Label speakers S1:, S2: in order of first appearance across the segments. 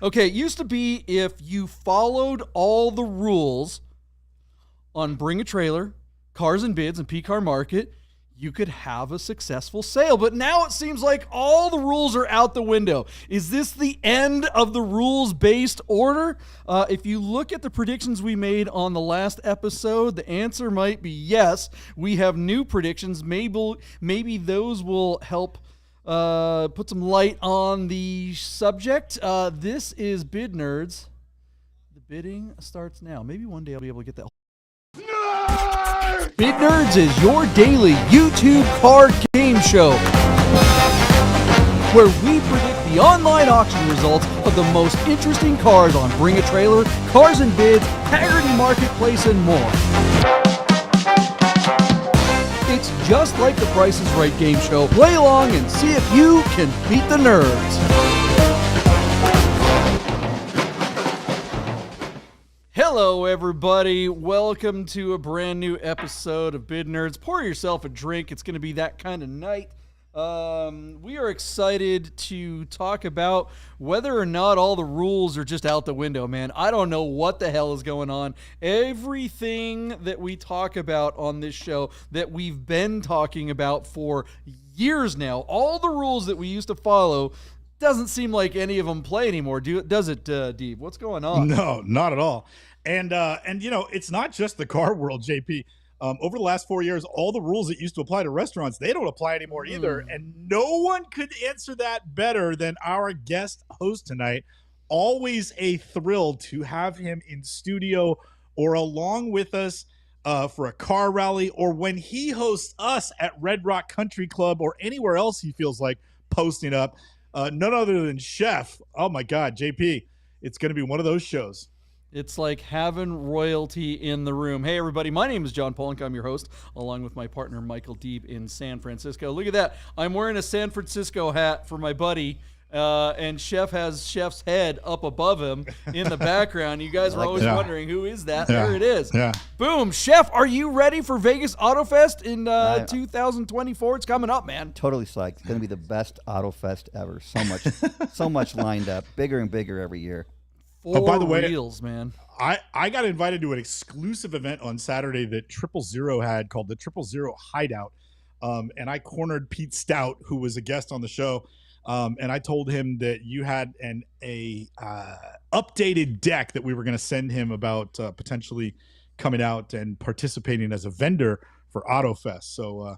S1: Okay, it used to be if you followed all the rules on Bring a Trailer, Cars and Bids, and P-Car Market, you could have a successful sale. But now it seems like all the rules are out the window. Is this the end of the rules-based order? If you look at the predictions we made on the last episode, the answer might be yes. We have new predictions. Maybe those will help put some light on the subject. This is Bid Nerds. The bidding starts now. Maybe one day I'll be able to get that. Bid Nerds is your daily YouTube card game show where we predict the online auction results of the most interesting cars on Bring a Trailer, Cars and Bids, Haggerty Marketplace, and more. It's just like the Price is Right game show. Play along and see if you can beat the nerds. Hello, everybody. Welcome to a brand new episode of Bid Nerds. Pour yourself a drink. It's going to be that kind of night. We are excited to talk about whether or not all the rules are just out the window, man. I don't know what the hell is going on. Everything that we talk about on this show that we've been talking about for years now, all the rules that we used to follow, doesn't seem like any of them play anymore, does it, Deeb? What's going on?
S2: No, not at all. And you know, it's not just the car world, JP. Over the last 4 years, all the rules that used to apply to restaurants, they don't apply anymore either. And no one could answer that better than our guest host tonight. Always a thrill to have him in studio or along with us for a car rally, or when he hosts us at Red Rock Country Club or anywhere else he feels like posting up. None other than Chef. Oh my God, JP, it's going to be one of those shows.
S1: It's like having royalty in the room. Hey, everybody. My name is John Polnik. I'm your host, along with my partner, Michael Deeb, in San Francisco. Look at that. I'm wearing a San Francisco hat for my buddy, and Chef has Chef's head up above him in the background. You guys were always wondering, who is that? Yeah. There it is. Yeah. Boom. Chef, are you ready for Vegas Auto Fest in 2024? It's coming up, man.
S3: Totally psyched. It's going to be the best Auto Fest ever. So much lined up. Bigger and bigger every year.
S1: By the way, reels, man.
S2: I got invited to an exclusive event on Saturday that 000 had called the 000 Hideout. And I cornered Pete Stout, who was a guest on the show. And I told him that you had an updated deck that we were going to send him about potentially coming out and participating as a vendor for AutoFest. So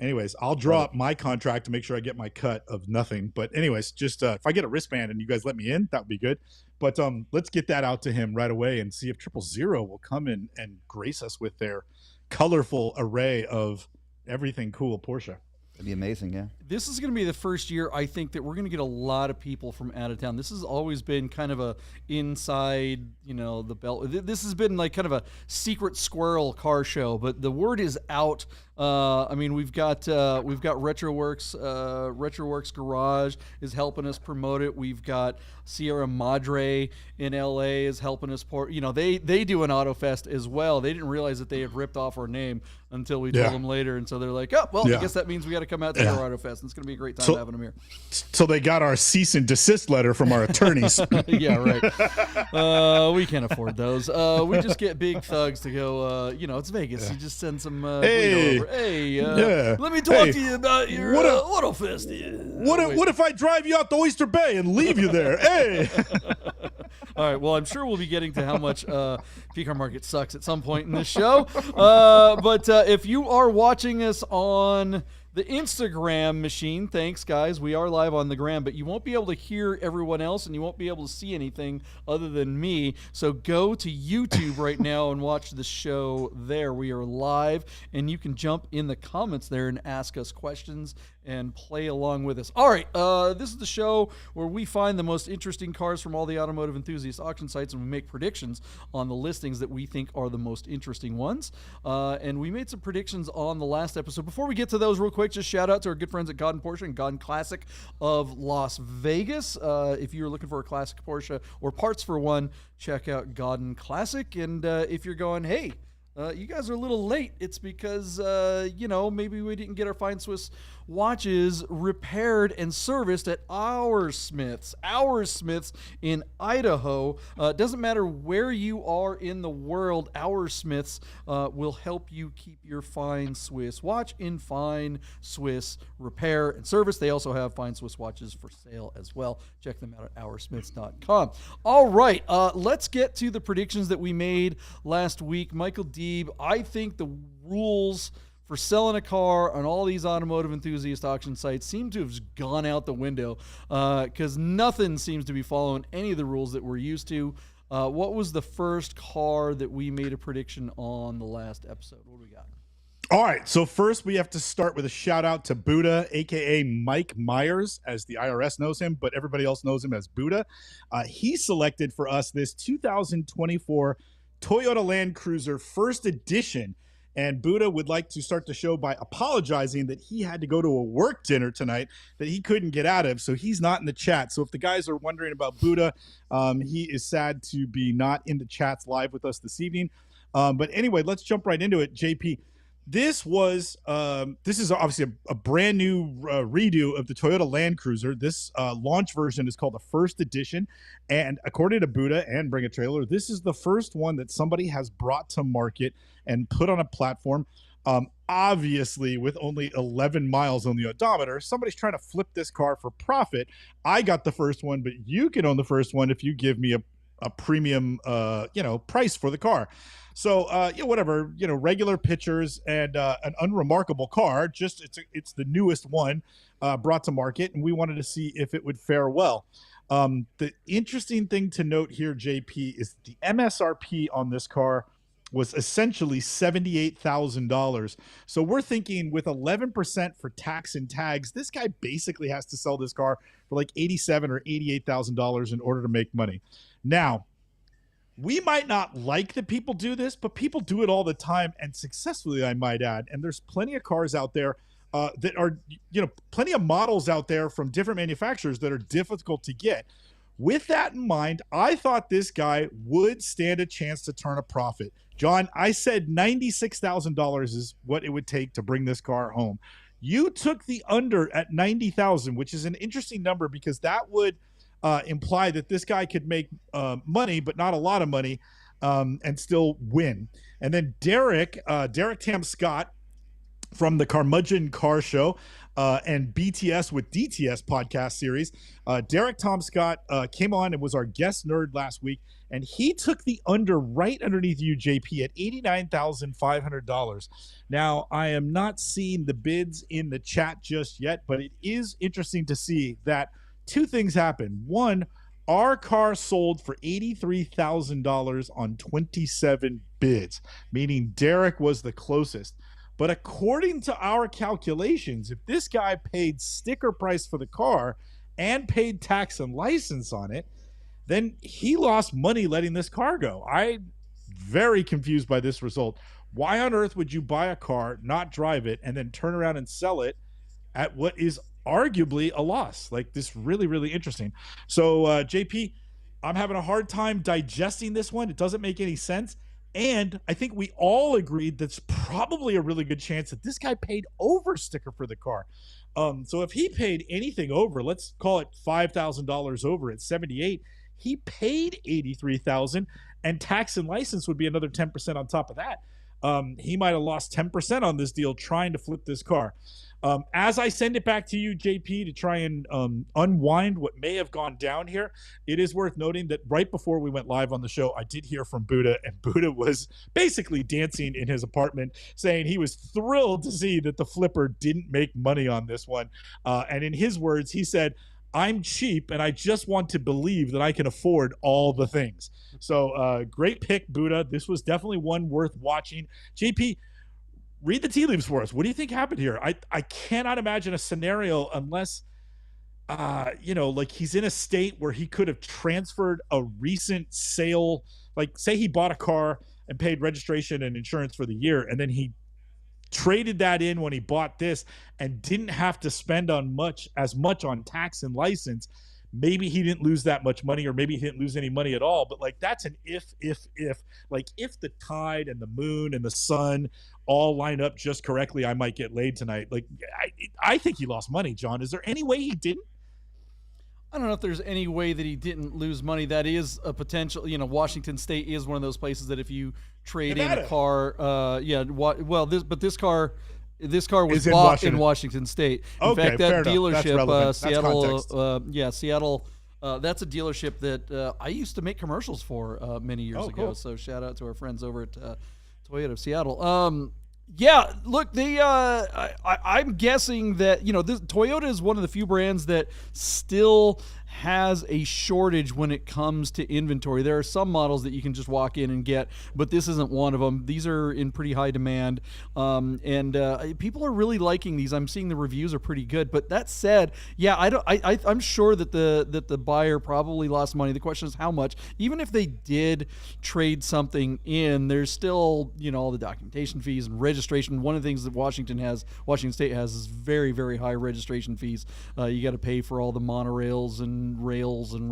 S2: anyways, I'll draw up my contract to make sure I get my cut of nothing. But anyways, just if I get a wristband and you guys let me in, that would be good. But let's get that out to him right away and see if 000 will come in and grace us with their colorful array of everything cool Porsche.
S3: It'd be amazing, yeah.
S1: This is going to be the first year, I think, that we're going to get a lot of people from out of town. This has always been kind of a inside, the belt. This has been like kind of a secret squirrel car show, but the word is out. We've got Retroworks Garage is helping us promote it. We've got Sierra Madre in LA is helping us they do an Auto Fest as well. They didn't realize that they had ripped off our name until we told them later, and so they're like, I guess that means we got to come out to our Auto Fest. And it's going to be a great time having them here.
S2: So they got our cease and desist letter from our attorneys.
S1: Yeah, right. We can't afford those. We just get big thugs to go. It's Vegas. You just send some. Let me talk to you about your Auto Fest.
S2: What if I drive you out to Oyster Bay and leave you there? Hey.
S1: All right. Well, I'm sure we'll be getting to how much P-Car Market sucks at some point in this show. But if you are watching us on the Instagram machine, thanks, guys. We are live on the gram, but you won't be able to hear everyone else, and you won't be able to see anything other than me. So go to YouTube right now and watch the show there. We are live, and you can jump in the comments there and ask us questions and play along with us. All right, this is the show where we find the most interesting cars from all the automotive enthusiast auction sites, and we make predictions on the listings that we think are the most interesting ones. And we made some predictions on the last episode. Before we get to those real quick, just shout out to our good friends at Godden Porsche and Godden Classic of Las Vegas. If you're looking for a classic Porsche or parts for one, check out Godden Classic. And if you're going, hey, you guys are a little late, it's because, maybe we didn't get our fine Swiss watches repaired and serviced at Our Smiths. Our Smiths in Idaho. Doesn't matter where you are in the world, Our Smiths will help you keep your fine Swiss watch in fine Swiss repair and service. They also have fine Swiss watches for sale as well. Check them out at oursmiths.com. All right, let's get to the predictions that we made last week. Michael Deeb, I think the rules for selling a car on all these automotive enthusiast auction sites seem to have gone out the window because nothing seems to be following any of the rules that we're used to. What was the first car that we made a prediction on the last episode? What do we got?
S2: All right, so first we have to start with a shout out to Buddha, aka Mike Myers, as the IRS knows him, but everybody else knows him as Buddha. He selected for us this 2024 Toyota Land Cruiser First Edition, and Buddha would like to start the show by apologizing that he had to go to a work dinner tonight that he couldn't get out of, so he's not in the chat. So if the guys are wondering about Buddha, he is sad to be not in the chats live with us this evening. But anyway, let's jump right into it, JP. This is obviously a brand new redo of the Toyota Land Cruiser. This launch version is called the First Edition, and according to Buddha and Bring a Trailer, this is the first one that somebody has brought to market and put on a platform. Obviously, with only 11 miles on the odometer, somebody's trying to flip this car for profit. I got the first one, but you can own the first one if you give me a premium price for the car. So whatever, regular pictures and an unremarkable car. Just it's the newest one brought to market, and we wanted to see if it would fare well. The interesting thing to note here, JP, is the MSRP on this car was essentially $78,000. So we're thinking with 11% for tax and tags, this guy basically has to sell this car for like $87,000 or $88,000 in order to make money. Now, we might not like that people do this, but people do it all the time, and successfully, I might add. And there's plenty of cars out there that are, plenty of models out there from different manufacturers that are difficult to get. With that in mind, I thought this guy would stand a chance to turn a profit. John, I said $96,000 is what it would take to bring this car home. You took the under at $90,000, which is an interesting number because that would imply that this guy could make money, but not a lot of money, and still win. And then Derek Tam Scott from the Curmudgeon Car Show and BTS with DTS podcast series, Derek Tam Scott came on and was our guest nerd last week, and he took the under right underneath you, JP, at $89,500. Now, I am not seeing the bids in the chat just yet, but it is interesting to see that two things happened. One, our car sold for $83,000 on 27 bids, meaning Derek was the closest. But according to our calculations, if this guy paid sticker price for the car and paid tax and license on it, then he lost money letting this car go. I'm very confused by this result. Why on earth would you buy a car, not drive it, and then turn around and sell it at what is arguably a loss? Like, this really, really interesting. So JP, I'm having a hard time digesting this one. It doesn't make any sense. And I think we all agreed that's probably a really good chance that this guy paid over sticker for the car. So if he paid anything over, let's call it $5,000 over at 78, he paid $83,000, and tax and license would be another 10% on top of that. He might have lost 10% on this deal trying to flip this car. As I send it back to you, JP, to try and unwind what may have gone down here, it is worth noting that right before we went live on the show, I did hear from Buddha, and Buddha was basically dancing in his apartment, saying he was thrilled to see that the flipper didn't make money on this one. And in his words, he said, "I'm cheap, and I just want to believe that I can afford all the things." So great pick, Buddha. This was definitely one worth watching. JP, read the tea leaves for us. What do you think happened here? I cannot imagine a scenario unless, like he's in a state where he could have transferred a recent sale. Like, say he bought a car and paid registration and insurance for the year, and then he traded that in when he bought this and didn't have to spend as much on tax and license. Maybe he didn't lose that much money, or maybe he didn't lose any money at all. But like, that's an if, like if the tide and the moon and the sun all line up just correctly, I might get laid tonight. Like, I think he lost money, John. Is there any way he didn't?
S1: I don't know if there's any way that he didn't lose money. That is a potential. Washington State is one of those places that if you trade in a car, this car was bought in Washington State. In fact, that dealership, Seattle. That's a dealership that I used to make commercials for many years ago. Cool. So shout out to our friends over at Toyota of Seattle. Yeah, look, I'm guessing that Toyota is one of the few brands that still has a shortage when it comes to inventory. There are some models that you can just walk in and get, but this isn't one of them. These are in pretty high demand, and people are really liking these. I'm seeing the reviews are pretty good. But that said, yeah, I'm sure that the buyer probably lost money. The question is how much. Even if they did trade something in, there's still all the documentation fees and registration. One of the things that Washington State has is very, very high registration fees. You got to pay for all the monorails and rails and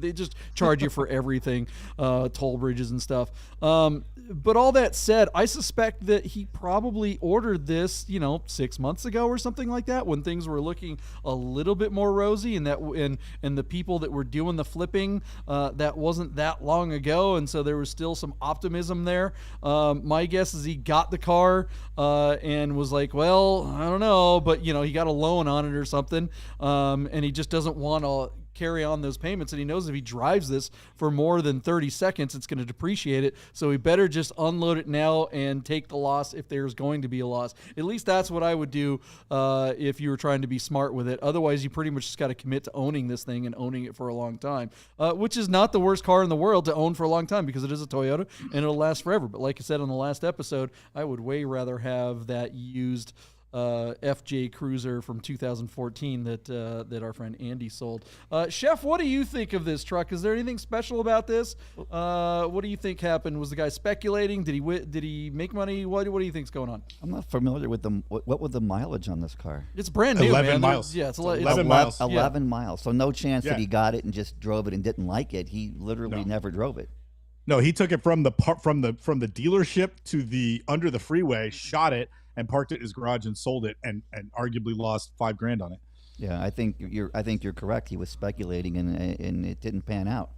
S1: they just charge you for everything, toll bridges and stuff. But all that said, I suspect that he probably ordered this 6 months ago or something like that, when things were looking a little bit more rosy, and the people that were doing the flipping, that wasn't that long ago, and so there was still some optimism there. My guess is he got the car and was like, well, I don't know, but he got a loan on it or something, and he just doesn't want to carry on those payments, and he knows if he drives this for more than 30 seconds, it's going to depreciate it, so he better just unload it now and take the loss if there's going to be a loss. At least that's what I would do if you were trying to be smart with it. Otherwise, you pretty much just got to commit to owning this thing and owning it for a long time, which is not the worst car in the world to own for a long time, because it is a Toyota and it'll last forever. But like I said on the last episode, I would way rather have that used FJ Cruiser from 2014 that our friend Andy sold. Chef, what do you think of this truck? Is there anything special about this? What do you think happened? Was the guy speculating? Did he make money? What do you think's going on?
S3: I'm not familiar with what was the mileage on this car?
S1: It's brand new,
S2: 11
S1: man.
S2: miles.
S1: Yeah, it's
S2: 11 miles.
S3: 11 miles. So no chance that he got it and just drove it and didn't like it. He literally never drove it.
S2: No, he took it from the dealership to the under the freeway, shot it, and parked it in his garage and sold it, and arguably lost $5,000 on it.
S3: Yeah, I think you're correct. He was speculating, and it didn't pan out.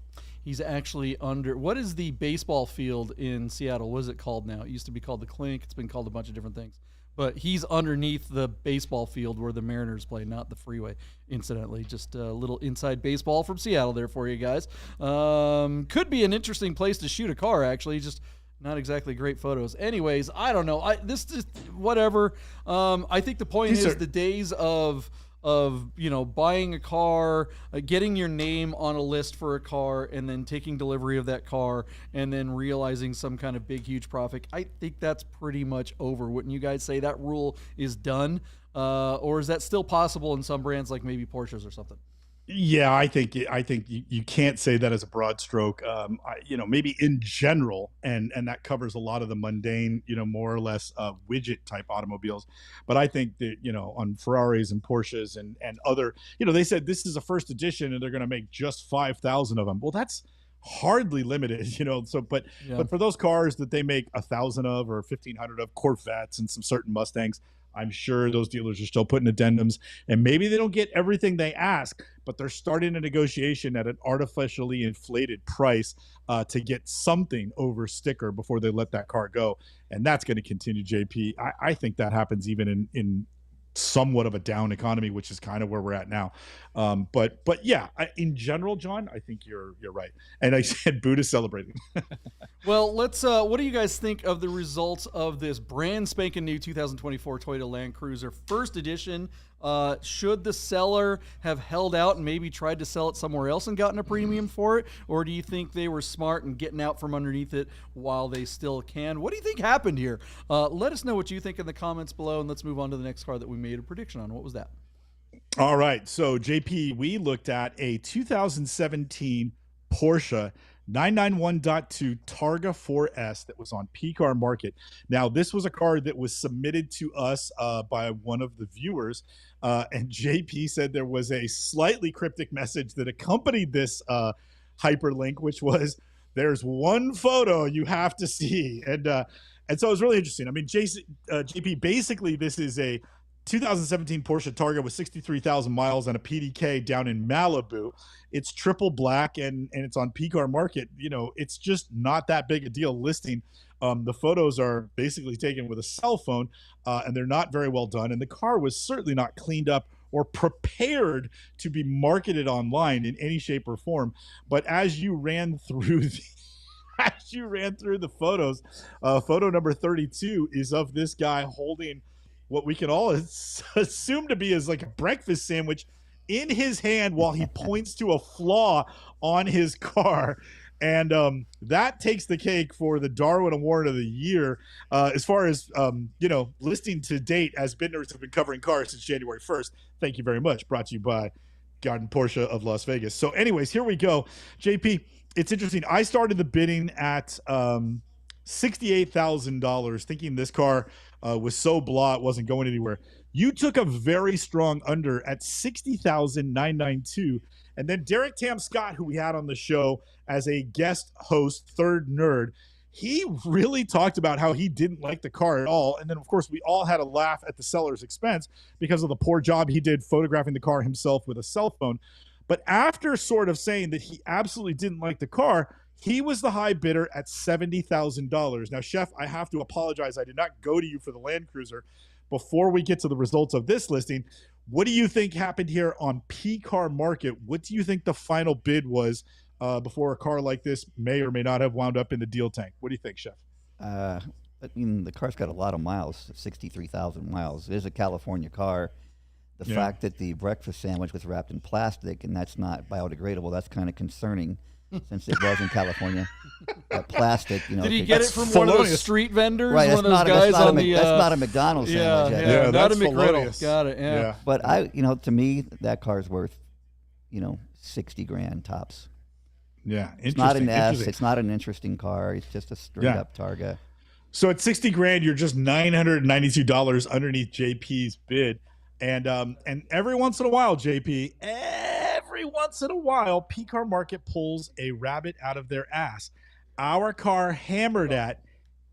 S1: He's actually under. What is the baseball field in Seattle? What is it called now? It used to be called the Clink. It's been called a bunch of different things. But he's underneath the baseball field where the Mariners play, not the freeway, incidentally. Just a little inside baseball from Seattle there for you guys. Could be an interesting place to shoot a car, actually. Just not exactly great photos. Anyways, I don't know. This just whatever. I think the point is the days of buying a car, getting your name on a list for a car, and then taking delivery of that car, and then realizing some kind of big, huge profit. I think that's pretty much over. Wouldn't you guys say that rule is done? Or is that still possible in some brands like maybe Porsches or something?
S2: Yeah, I think you can't say that as a broad stroke. Maybe in general, and that covers a lot of the mundane, more or less widget type automobiles. But I think that on Ferraris and Porsches and other, they said this is a first edition and they're going to make just 5,000 of them. Well, that's hardly limited, So, but for those cars that they make 1,000 of or 1,500 of, Corvettes and some certain Mustangs, I'm sure those dealers are still putting addendums, and maybe they don't get everything they ask, but they're starting a negotiation at an artificially inflated price to get something over sticker before they let that car go. And that's going to continue, JP. I think that happens even in somewhat of a down economy, which is kind of where we're at now. But yeah, in general, John, I think you're right. And I said Buddha celebrating.
S1: Well, let's. What do you guys think of the results of this brand spanking new 2024 Toyota Land Cruiser First Edition? Should the seller have held out and maybe tried to sell it somewhere else and gotten a premium for it? Or do you think they were smart and getting out from underneath it while they still can? What do you think happened here? Let us know what you think in the comments below, and let's move on to the next car that we made a prediction on. What was that?
S2: All right. So, JP, we looked at a 2017 Porsche 991.2 Targa 4S that was on PCAR Market. Now, this was a car that was submitted to us by one of the viewers, and JP said there was a slightly cryptic message that accompanied this hyperlink, which was, there's one photo you have to see. And so it was really interesting. I mean, JP, basically this is a 2017 Porsche Targa with 63,000 miles and a PDK down in Malibu. It's triple black and it's on P-Car Market. You know, it's just not that big a deal listing. The photos are basically taken with a cell phone, and they're not very well done. And the car was certainly not cleaned up or prepared to be marketed online in any shape or form. But as you ran through the photos, photo number 32 is of this guy holding what we can all assume to be as like a breakfast sandwich in his hand while he points to a flaw on his car. And that takes the cake for the Darwin Award of the Year as far as, listing to date, as Binders have been covering cars since January 1st. Thank you very much. Brought to you by Garden Porsche of Las Vegas. So anyways, here we go. JP, it's interesting. I started the bidding at $68,000, thinking this car was so blah it wasn't going anywhere. You took a very strong under at $60,992. And then Derek Tam Scott, who we had on the show as a guest host, third nerd, he really talked about how he didn't like the car at all. And then, of course, we all had a laugh at the seller's expense because of the poor job he did photographing the car himself with a cell phone. But after sort of saying that he absolutely didn't like the car, he was the high bidder at $70,000. Now, Chef, I have to apologize. I did not go to you for the Land Cruiser. Before we get to the results of this listing, what do you think happened here on P-Car Market? What do you think the final bid was before a car like this may or may not have wound up in the deal tank? What do you think, Chef?
S3: I mean, the car's got a lot of miles, 63,000 miles. It is a California car. The fact that the breakfast sandwich was wrapped in plastic and that's not biodegradable, that's kind of concerning. Since it was in California, that plastic,
S1: Did he get it from one of those street vendors?
S3: Right,
S1: one of those guys on the.
S3: That's not a McDonald's sandwich.
S2: Yeah,
S1: not a
S2: McGriddle.
S1: Got it. Yeah.
S3: But to me, that car's worth, $60,000 tops.
S2: Yeah,
S3: it's not an S. It's not an interesting car. It's just a straight up Targa.
S2: So at $60,000, you're just $992 underneath JP's bid, and every once in a while, JP. Every once in a while, P-Car Market pulls a rabbit out of their ass. Our car hammered at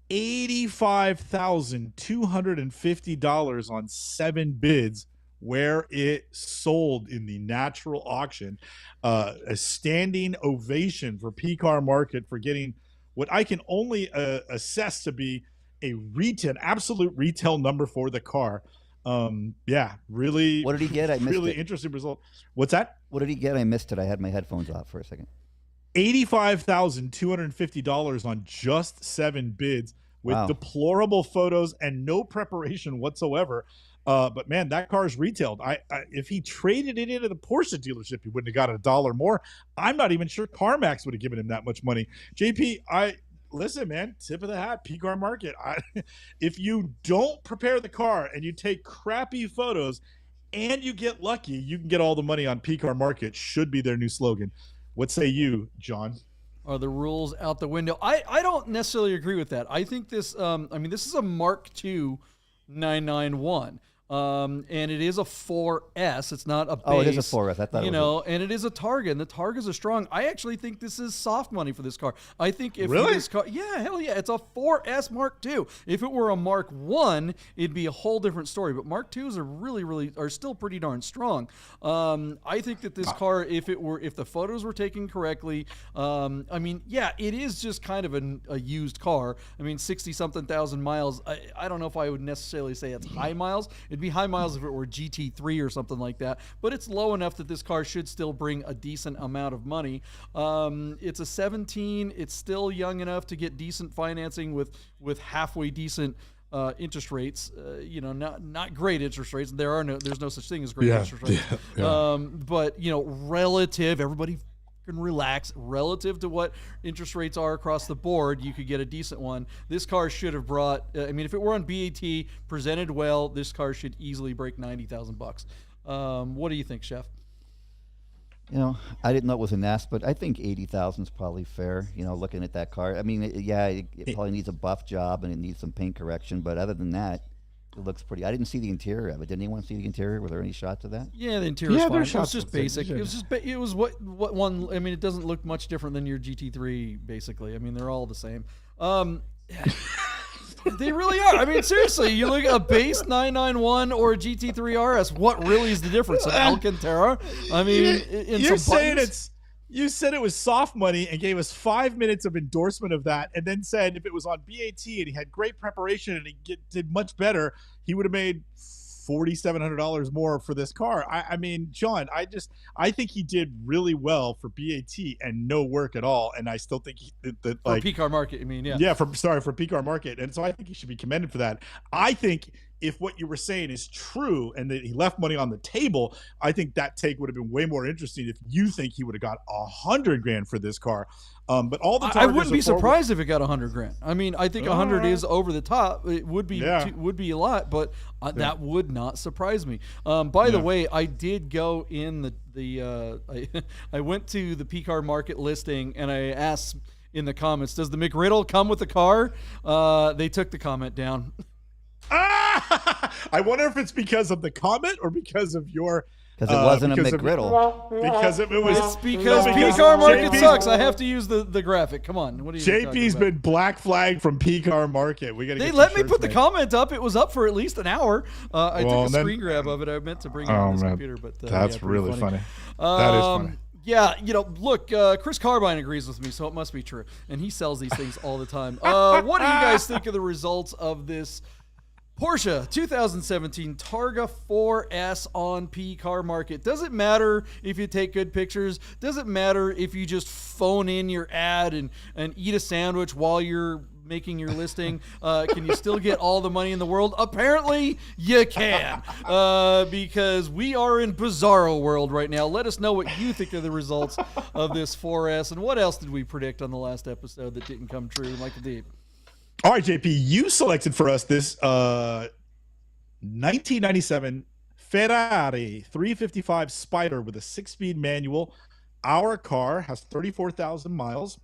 S2: $85,250 on 7 bids, where it sold in the natural auction. A standing ovation for P-Car Market for getting what I can only assess to be an absolute retail number for the car. Really.
S3: What did he get? I missed
S2: really
S3: it.
S2: Interesting result. What's that?
S3: What did he get? I missed it. I had my headphones off for a second.
S2: $85,250 on just 7 bids with deplorable photos and no preparation whatsoever. But man, that car's retailed. If he traded it into the Porsche dealership, he wouldn't have got $1 more. I'm not even sure CarMax would have given him that much money. JP, listen, man, tip of the hat, P-Car Market. If you don't prepare the car and you take crappy photos and you get lucky, you can get all the money on P-Car Market, should be their new slogan. What say you, John?
S1: Are the rules out the window? I don't necessarily agree with that. I think this, this is a Mark II 991. And it is a 4S. It's not a base.
S3: Oh, it is a 4S. I thought
S1: and it is a Targa, and the Targas are strong. I actually think this is soft money for this car. I think if this car, hell yeah, it's a 4S Mark II. If it were a Mark I, it'd be a whole different story. But Mark IIs are still pretty darn strong. I think that this car, if the photos were taken correctly, it is just kind of a used car. 60-something thousand miles. I don't know if I would necessarily say it's high miles. It'd be high miles if it were GT3 or something like that, but it's low enough that this car should still bring a decent amount of money. It's a 17. It's still young enough to get decent financing with halfway decent interest rates. Not great interest rates. There's no such thing as great interest rates. But relative, everybody can relax relative to what interest rates are across the board. You could get a decent one. This car should have brought. If it were on BAT, presented well, this car should easily break $90,000. What do you think, Chef?
S3: I didn't know it was an S, but I think 80,000 is probably fair. Looking at that car, it probably needs a buff job and it needs some paint correction, but other than that, it looks pretty. I didn't see the interior of it. Did anyone see the interior? Were there any shots of that?
S1: Yeah, the interior was fine. It was just basic. It was what one. It doesn't look much different than your GT3. Basically, they're all the same. They really are. I mean, seriously, you look at a base 991 or a GT3 RS. What really is the difference? An Alcantara? I mean,
S2: You're saying you said it was soft money and gave us 5 minutes of endorsement of that, and then said if it was on BAT and he had great preparation and he did much better, he would have made $4,700 more for this car. I mean, John, I think he did really well for BAT and no work at all. And I still think that
S1: for P-Car Market, you mean, yeah.
S2: Yeah, for P-Car Market. And so I think he should be commended for that. I think if what you were saying is true and that he left money on the table, I think that take would have been way more interesting if you think he would have got $100,000 for this car. But all the
S1: I wouldn't be surprised if it got $100,000. I mean, I think 100 is over the top. It would be a lot, but that would not surprise me. By the way, I did go in I went to the P-Car Market listing and I asked in the comments, does the McRiddle come with the car? They took the comment down.
S2: I wonder if it's because of the comment or because of your.
S3: Because it wasn't a McGriddle.
S2: Because it was.
S1: It's because P-Car Market sucks. I have to use the graphic. Come on. What are you
S2: JP's been black flagged from P-Car Market. We got to.
S1: They let me put the comment up. It was up for at least an hour. I took a screen grab of it. I meant to bring it on this computer, but
S2: that's really funny. That is funny.
S1: Yeah, look, Chris Carbine agrees with me, so it must be true, and he sells these things all the time. What do you guys think of the results of this Porsche 2017 Targa 4S on P-Car Market? Does it matter if you take good pictures? Does it matter if you just phone in your ad and eat a sandwich while you're making your listing? Can you still get all the money in the world? Apparently you can, because we are in bizarro world right now. Let us know what you think of the results of this 4S, and what else did we predict on the last episode that didn't come true, Michael Deeb?
S2: All right, JP, you selected for us this 1997 Ferrari 355 Spider with a 6-speed manual. Our car has 34,000 miles,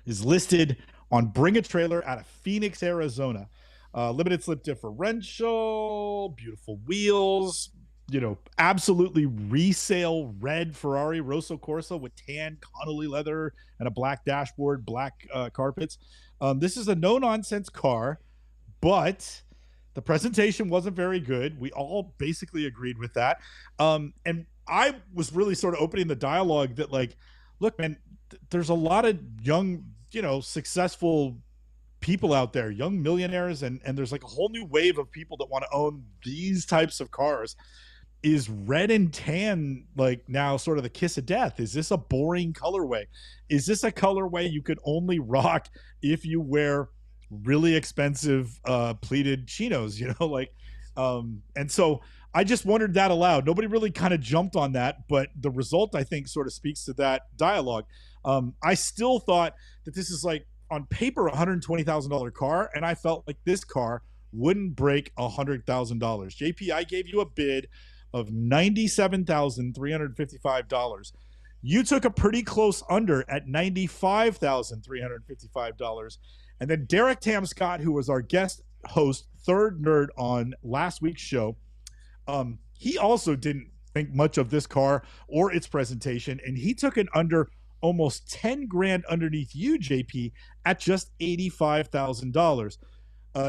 S2: is listed on Bring a Trailer out of Phoenix, Arizona. Limited slip differential, beautiful wheels, absolutely resale red Ferrari Rosso Corsa with tan Connolly leather and a black dashboard, black carpets. This is a no-nonsense car, but the presentation wasn't very good. We all basically agreed with that. And I was really sort of opening the dialogue that, like, look, man, there's a lot of young, successful people out there, young millionaires, and there's like a whole new wave of people that want to own these types of cars. Is red and tan like now sort of the kiss of death? Is this a boring colorway? Is this a colorway you could only rock if you wear really expensive pleated chinos, and so I just wondered that aloud. Nobody really kind of jumped on that, but the result, I think, sort of speaks to that dialogue. I still thought that this is, like, on paper, $120,000 car, and I felt like this car wouldn't break $100,000. JP, I gave you a bid of $97,355. You took a pretty close under at $95,355. And then Derek Tam Scott, who was our guest host, third nerd on last week's show, he also didn't think much of this car or its presentation, and he took an under almost $10,000 underneath you, JP, at just $85,000.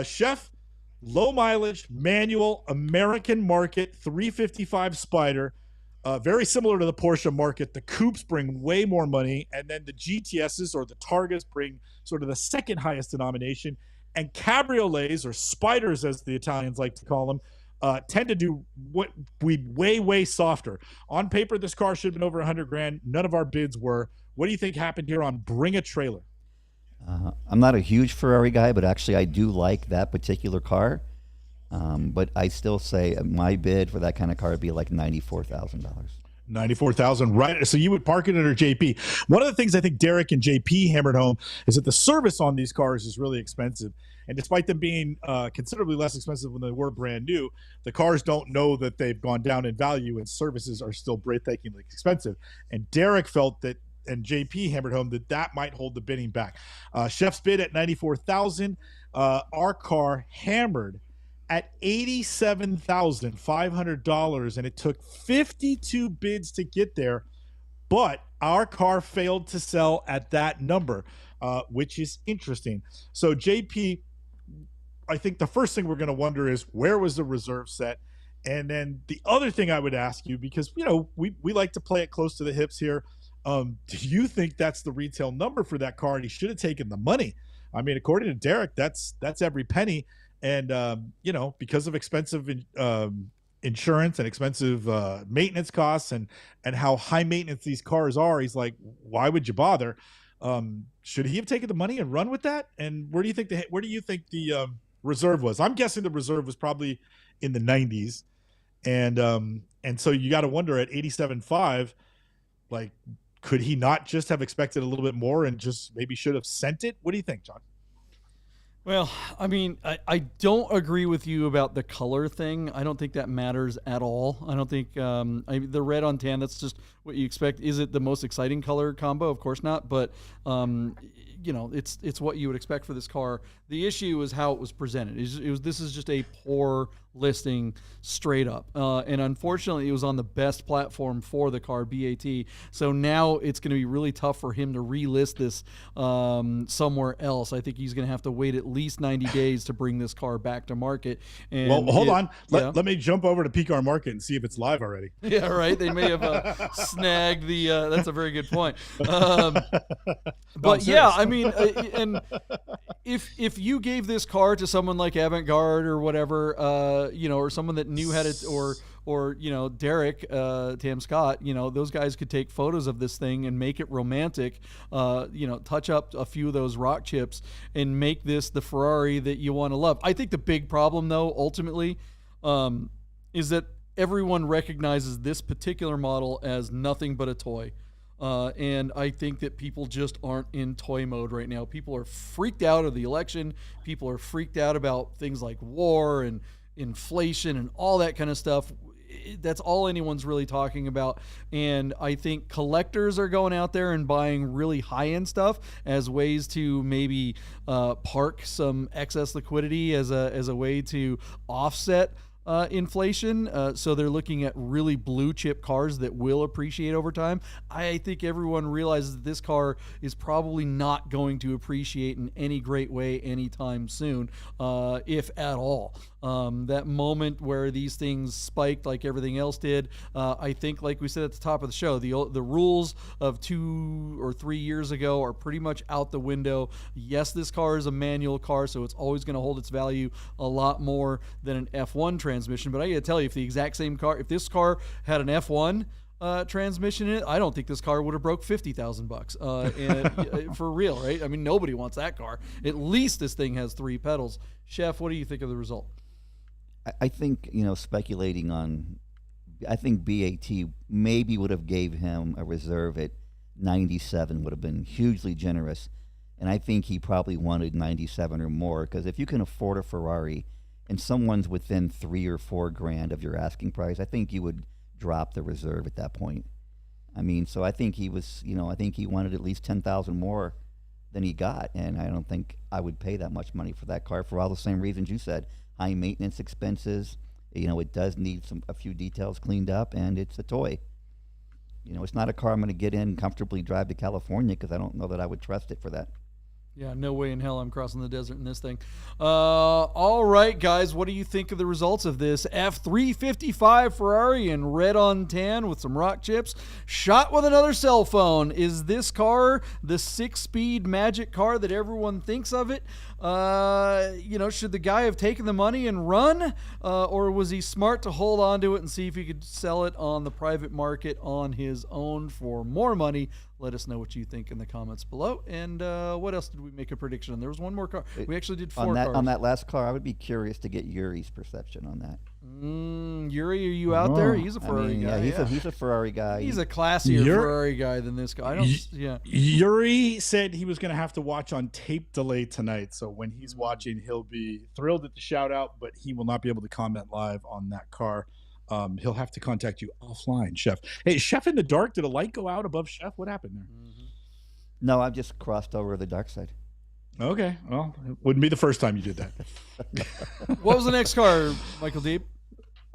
S2: Chef, low mileage, manual, American market, 355 Spider, very similar to the Porsche market. The coupes bring way more money, and then the GTSs or the Targas bring sort of the second highest denomination, and cabriolets, or spiders as the Italians like to call them, tend to do what we way softer. On paper, this car should have been over $100,000. None of our bids were. What do you think happened here on Bring a Trailer?
S3: I'm not a huge Ferrari guy, but actually I do like that particular car. But I still say my bid for that kind of car would be like $94,000.
S2: $94,000, right? So you would park it under JP. One of the things I think Derek and JP hammered home is that the service on these cars is really expensive. And despite them being considerably less expensive when they were brand new, the cars don't know that they've gone down in value, and services are still breathtakingly expensive. And Derek felt that, and JP hammered home, that might hold the bidding back. Chef's bid at $94,000. Our car hammered at $87,500, and it took 52 bids to get there, but our car failed to sell at that number, which is interesting. So JP, I think the first thing we're going to wonder is, where was the reserve set? And then the other thing I would ask you, because, we like to play it close to the hips here. Do you think that's the retail number for that car? And he should have taken the money. I mean, according to Derek, that's every penny. And, because of expensive insurance and expensive maintenance costs and how high maintenance these cars are, he's like, why would you bother? Should he have taken the money and run with that? And where do you think the reserve was? I'm guessing the reserve was probably in the 90s. And so you got to wonder, at 87.5, like, could he not just have expected a little bit more and just maybe should have sent it? What do you think, John?
S1: Well, I mean, I don't agree with you about the color thing. I don't think that matters at all. I don't think the red on tan, that's just what you expect. Is it the most exciting color combo? Of course not. But, it's what you would expect for this car. The issue is how it was presented. This is just a poor listing straight up. And unfortunately, it was on the best platform for the car, BAT. So now it's going to be really tough for him to relist this somewhere else. I think he's going to have to wait at least 90 days to bring this car back to market. And
S2: well, hold on. Let me jump over to PCAR Market and see if it's live already.
S1: Yeah, right. They may have snagged the. That's a very good point. But yeah, I mean, and if you gave this car to someone like Avant-Garde or whatever, or someone that knew how to, or Derek Tam Scott, those guys could take photos of this thing and make it romantic, touch up a few of those rock chips and make this the Ferrari that you want to love. I think the big problem, though, ultimately, is that everyone recognizes this particular model as nothing but a toy. And I think that people just aren't in toy mode right now. People are freaked out of the election. People are freaked out about things like war and inflation and all that kind of stuff. That's all anyone's really talking about. And I think collectors are going out there and buying really high-end stuff as ways to maybe park some excess liquidity as a way to offset inflation. So they're looking at really blue chip cars that will appreciate over time. I think everyone realizes that this car is probably not going to appreciate in any great way anytime soon, if at all. That moment where these things spiked like everything else did, I think, like we said at the top of the show, the rules of 2 or 3 years ago are pretty much out the window. Yes, this car is a manual car, so it's always going to hold its value a lot more than an F1 transmission. But I got to tell you, if the exact same car, if this car had an F1 transmission in it, I don't think this car would have broke $50,000 and for real, right? I mean, nobody wants that car. At least this thing has 3 pedals. Chef, what do you think of the result?
S3: I think, speculating on, I think BAT maybe would have gave him a reserve at 97, would have been hugely generous. And I think he probably wanted 97 or more, because if you can afford a Ferrari and someone's within $3 or $4 grand of your asking price, I think you would drop the reserve at that point. I mean, so I think he was, I think he wanted at least 10,000 more than he got. And I don't think I would pay that much money for that car for all the same reasons you said. High maintenance expenses, it does need a few details cleaned up, and it's a toy. It's not a car I'm going to get in and comfortably drive to California, because I don't know that I would trust it for that.
S1: Yeah, no way in hell I'm crossing the desert in this thing. All right, guys, what do you think of the results of this F355 Ferrari in red on tan with some rock chips, shot with another cell phone? Is this car the 6-speed magic car that everyone thinks of it? Should the guy have taken the money and run? Or was he smart to hold on to it and see if he could sell it on the private market on his own for more money? Let us know what you think in the comments below. And what else did we make a prediction on? There was one more car. We actually did 4 cars.
S3: On that last car, I would be curious to get Yuri's perception on that.
S1: Yuri, are you out there? He's a Ferrari guy.
S3: Yeah, he's a Ferrari guy.
S1: He's a classier Ferrari guy than this guy.
S2: Yuri said he was going to have to watch on tape delay tonight. So when he's watching, he'll be thrilled at the shout out, but he will not be able to comment live on that car. He'll have to contact you offline, Chef. Hey, Chef in the dark, did a light go out above Chef? What happened there?
S3: No, I've just crossed over to the dark side.
S2: Okay, well, it wouldn't be the first time you did that.
S1: What was the next car, Michael Deeb?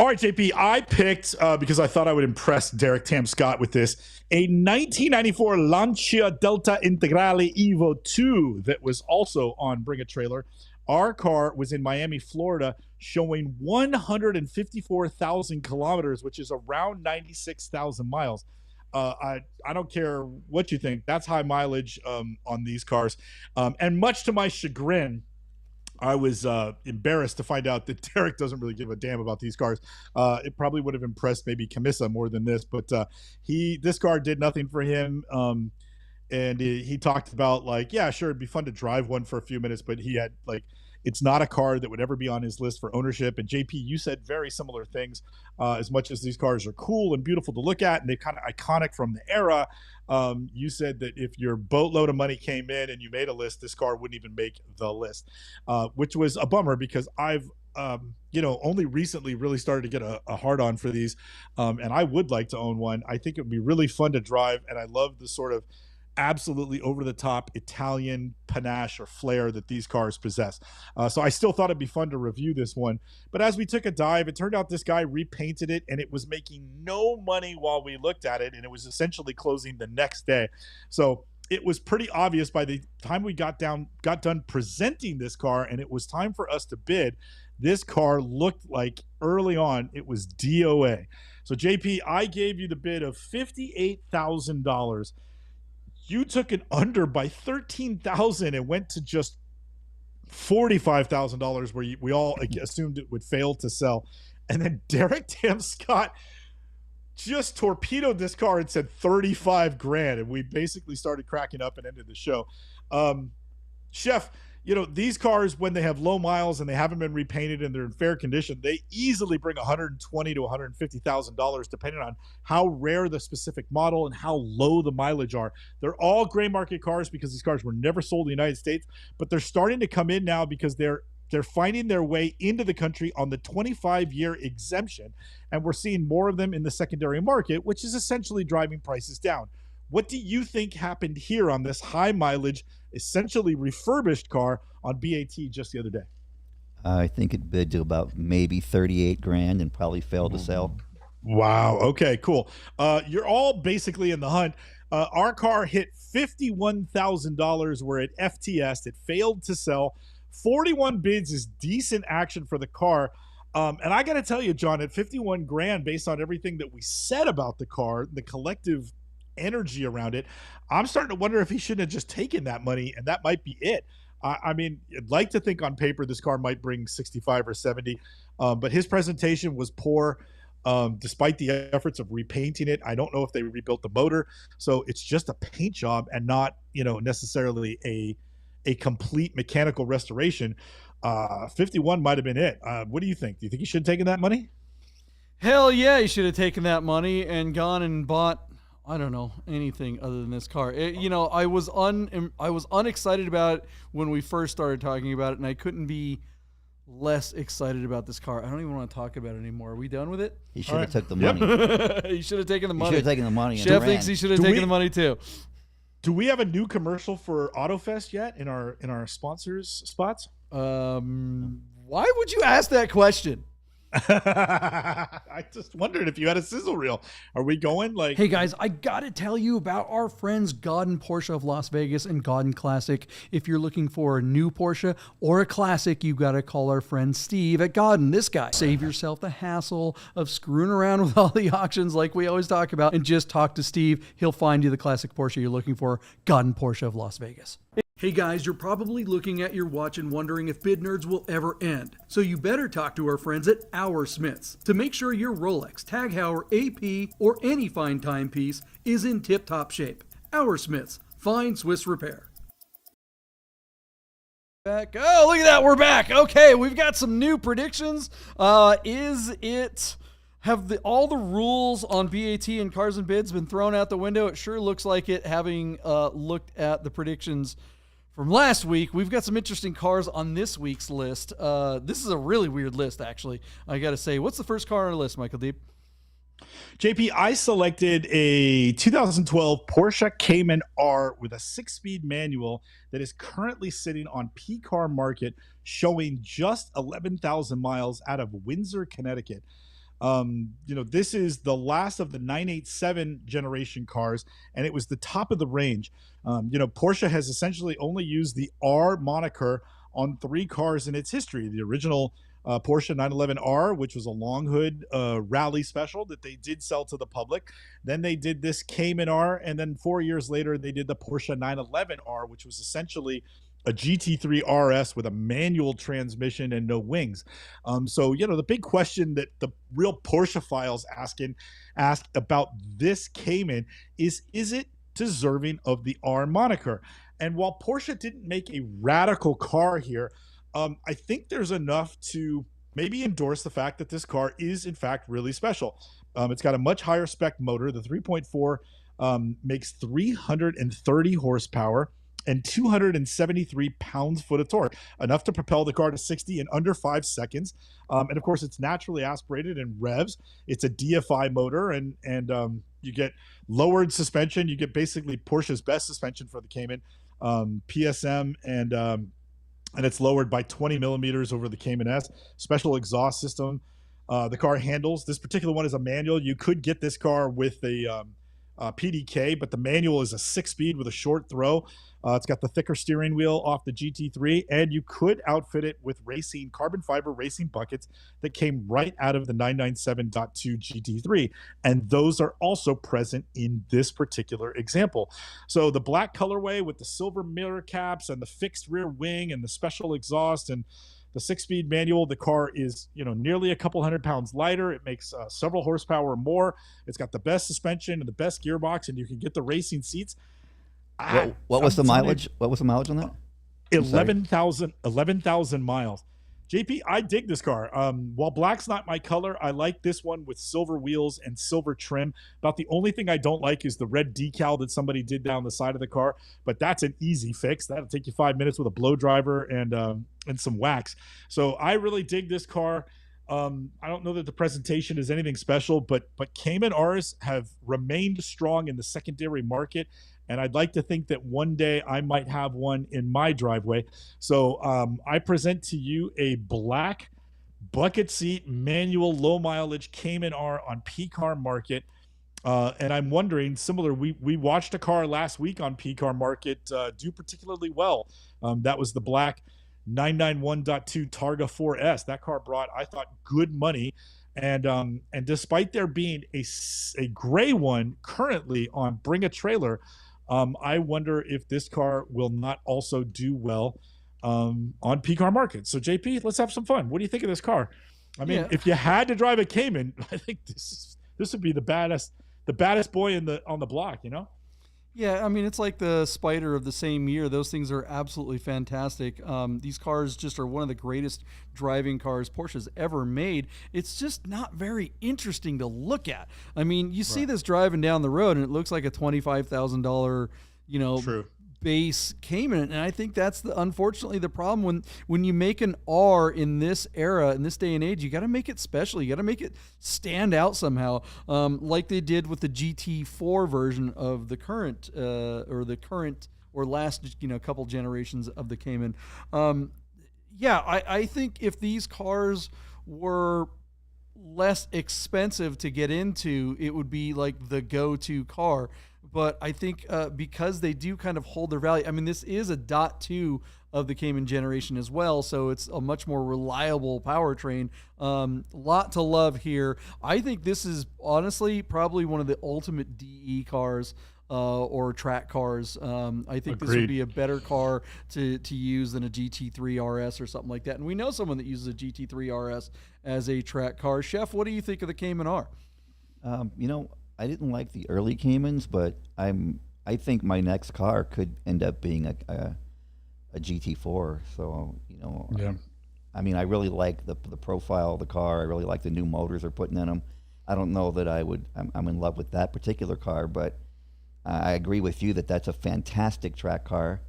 S2: All right, JP, I picked, because I thought I would impress Derek Tam Scott with this, a 1994 Lancia Delta Integrale Evo 2 that was also on Bring a Trailer. Our car was in Miami, Florida, showing 154,000 kilometers, which is around 96,000 miles. I don't care what you think. That's high mileage on these cars. And much to my chagrin, I was embarrassed to find out that Derek doesn't really give a damn about these cars. It probably would have impressed maybe Camissa more than this, but this car did nothing for him. And he talked about like, yeah, sure, it'd be fun to drive one for a few minutes, but he had like, it's not a car that would ever be on his list for ownership. And JP, you said very similar things. As much as these cars are cool and beautiful to look at, and they're kind of iconic from the era, you said that if your boatload of money came in and you made a list, this car wouldn't even make the list, which was a bummer because I've only recently really started to get a hard on for these, and I would like to own one. I think it would be really fun to drive, and I love the sort of absolutely over-the-top Italian panache or flair that these cars possess. So I still thought it'd be fun to review this one. But as we took a dive, it turned out this guy repainted it, and it was making no money while we looked at it, and it was essentially closing the next day. So it was pretty obvious by the time we got done presenting this car, and it was time for us to bid, this car looked like early on it was DOA. So JP, I gave you the bid of $58,000. You took it under by $13,000 and went to just $45,000, where we all assumed it would fail to sell. And then Derek Tam Scott just torpedoed this car and said 35 grand, and we basically started cracking up and ended the show. Chef, these cars, when they have low miles and they haven't been repainted and they're in fair condition, they easily bring $120,000 to $150,000, depending on how rare the specific model and how low the mileage are. They're all gray market cars because these cars were never sold in the United States, but they're starting to come in now because they're finding their way into the country on the 25-year exemption, and we're seeing more of them in the secondary market, which is essentially driving prices down. What do you think happened here on this high mileage, essentially refurbished car on BAT just the other day?
S3: I think it bid to about maybe 38 grand and probably failed to sell.
S2: Wow. Okay, cool. You're all basically in the hunt. Our car hit $51,000 where it FTS'd. It failed to sell. 41 bids is decent action for the car. And I got to tell you, John, at 51 grand, based on everything that we said about the car, the collective energy around it, I'm starting to wonder if he shouldn't have just taken that money, and that might be it. I mean, I'd like to think on paper this car might bring 65 or 70, but his presentation was poor. Despite the efforts of repainting it, I don't know if they rebuilt the motor, so it's just a paint job and not, necessarily a complete mechanical restoration. 51 might have been it. What do you think? Do you think he should have taken that money?
S1: Hell yeah, he should have taken that money and gone and bought, I don't know, anything other than this car. I was unexcited about it when we first started talking about it, and I couldn't be less excited about this car. I don't even want to talk about it anymore. Are we done with it?
S3: He should have took the money.
S1: He should have taken the money.
S3: He should have taken the money.
S1: Chef thinks he should have taken the money too.
S2: Do we have a new commercial for AutoFest yet in our sponsors spots?
S1: Why would you ask that question?
S2: I just wondered if you had a sizzle reel. Are we going like...
S1: Hey guys, I gotta tell you about our friends Godden Porsche of Las Vegas and Godden Classic. If you're looking for a new Porsche or a classic, you gotta call our friend Steve at Godden. This guy. Save yourself the hassle of screwing around with all the auctions like we always talk about, and just talk to Steve. He'll find you the classic Porsche you're looking for. Godden Porsche of Las Vegas. Hey guys, you're probably looking at your watch and wondering if Bid Nerds will ever end. So you better talk to our friends at Our Smiths to make sure your Rolex, Tag Heuer, AP, or any fine timepiece is in tip-top shape. Our Smiths, fine Swiss repair. Back. Oh, look at that, we're back. Okay, we've got some new predictions. Have all the rules on BAT and Cars and Bids been thrown out the window? It sure looks like it, having looked at the predictions from last week. We've got some interesting cars on this week's list. This is a really weird list, actually. I got to say, what's the first car on our list, Michael Deeb?
S2: JP, I selected a 2012 Porsche Cayman R with a 6-speed manual that is currently sitting on P-Car Market, showing just 11,000 miles out of Windsor, Connecticut. This is the last of the 987 generation cars, and it was the top of the range. Porsche has essentially only used the R moniker on 3 cars in its history. The original Porsche 911R, which was a long hood rally special that they did sell to the public. Then they did this Cayman R, and then 4 years later they did the Porsche 911R, which was essentially a GT3 RS with a manual transmission and no wings. So, the big question that the real Porsche files ask about this Cayman is it deserving of the R moniker? And while Porsche didn't make a radical car here, I think there's enough to maybe endorse the fact that this car is, in fact, really special. It's got a much higher spec motor. The 3.4 makes 330 horsepower and 273 pounds-foot of torque, enough to propel the car to 60 in under 5 seconds. And, of course, it's naturally aspirated and revs. It's a DFI motor, and you get lowered suspension. You get basically Porsche's best suspension for the Cayman, PSM, and it's lowered by 20 millimeters over the Cayman S. Special exhaust system. The car handles. This particular one is a manual. You could get this car with a PDK, but the manual is a 6-speed with a short throw. It's got the thicker steering wheel off the GT3, and you could outfit it with carbon fiber racing buckets that came right out of the 997.2 GT3, and those are also present in this particular example. So the black colorway with the silver mirror caps and the fixed rear wing and the special exhaust and the 6-speed manual, the car is, nearly a couple 100 pounds lighter. It makes several horsepower more. It's got the best suspension and the best gearbox, and you can get the racing seats.
S3: What was the mileage? What was the mileage on that?
S2: 11,000 miles. JP, I dig this car. While black's not my color, I like this one with silver wheels and silver trim. About the only thing I don't like is the red decal that somebody did down the side of the car, but that's an easy fix. That'll take you 5 minutes with a blow driver and some wax. So I really dig this car. I don't know that the presentation is anything special, but Cayman R's have remained strong in the secondary market. And I'd like to think that one day I might have one in my driveway. So I present to you a black bucket seat manual low mileage Cayman R on P-Car Market. And I'm wondering, we watched a car last week on P-Car Market do particularly well. That was the black 991.2 Targa 4S. That car brought, I thought, good money. And despite there being a gray one currently on Bring a Trailer, I wonder if this car will not also do well on P-Car Market. So, JP, let's have some fun. What do you think of this car? I mean, if you had to drive a Cayman, I think this would be the baddest boy on the block,
S1: Yeah, I mean, it's like the Spider of the same year. Those things are absolutely fantastic. These cars just are one of the greatest driving cars Porsche's ever made. It's just not very interesting to look at. I mean, you see this driving down the road, and it looks like a $25,000,
S2: True.
S1: base Cayman, and I think that's unfortunately the problem when you make an R in this era, in this day and age. You got to make it special. You got to make it stand out somehow, like they did with the GT4 version of the current or last couple generations of the Cayman. I think if these cars were less expensive to get into, it would be like the go-to car. But I think because they do kind of hold their value, I mean, this is a .2 of the Cayman generation as well, so it's a much more reliable powertrain. Lot to love here. I think this is honestly probably one of the ultimate DE cars or track cars. I think this would be a better car to use than a GT3 RS or something like that. And we know someone that uses a GT3 RS as a track car. Chef, what do you think of the Cayman R?
S3: I didn't like the early Caymans, but I think my next car could end up being a GT4. So
S2: yeah.
S3: I mean, I really like the profile of the car. I really like the new motors they're putting in them. I don't know that I'm in love with that particular car, but I agree with you that that's a fantastic track car.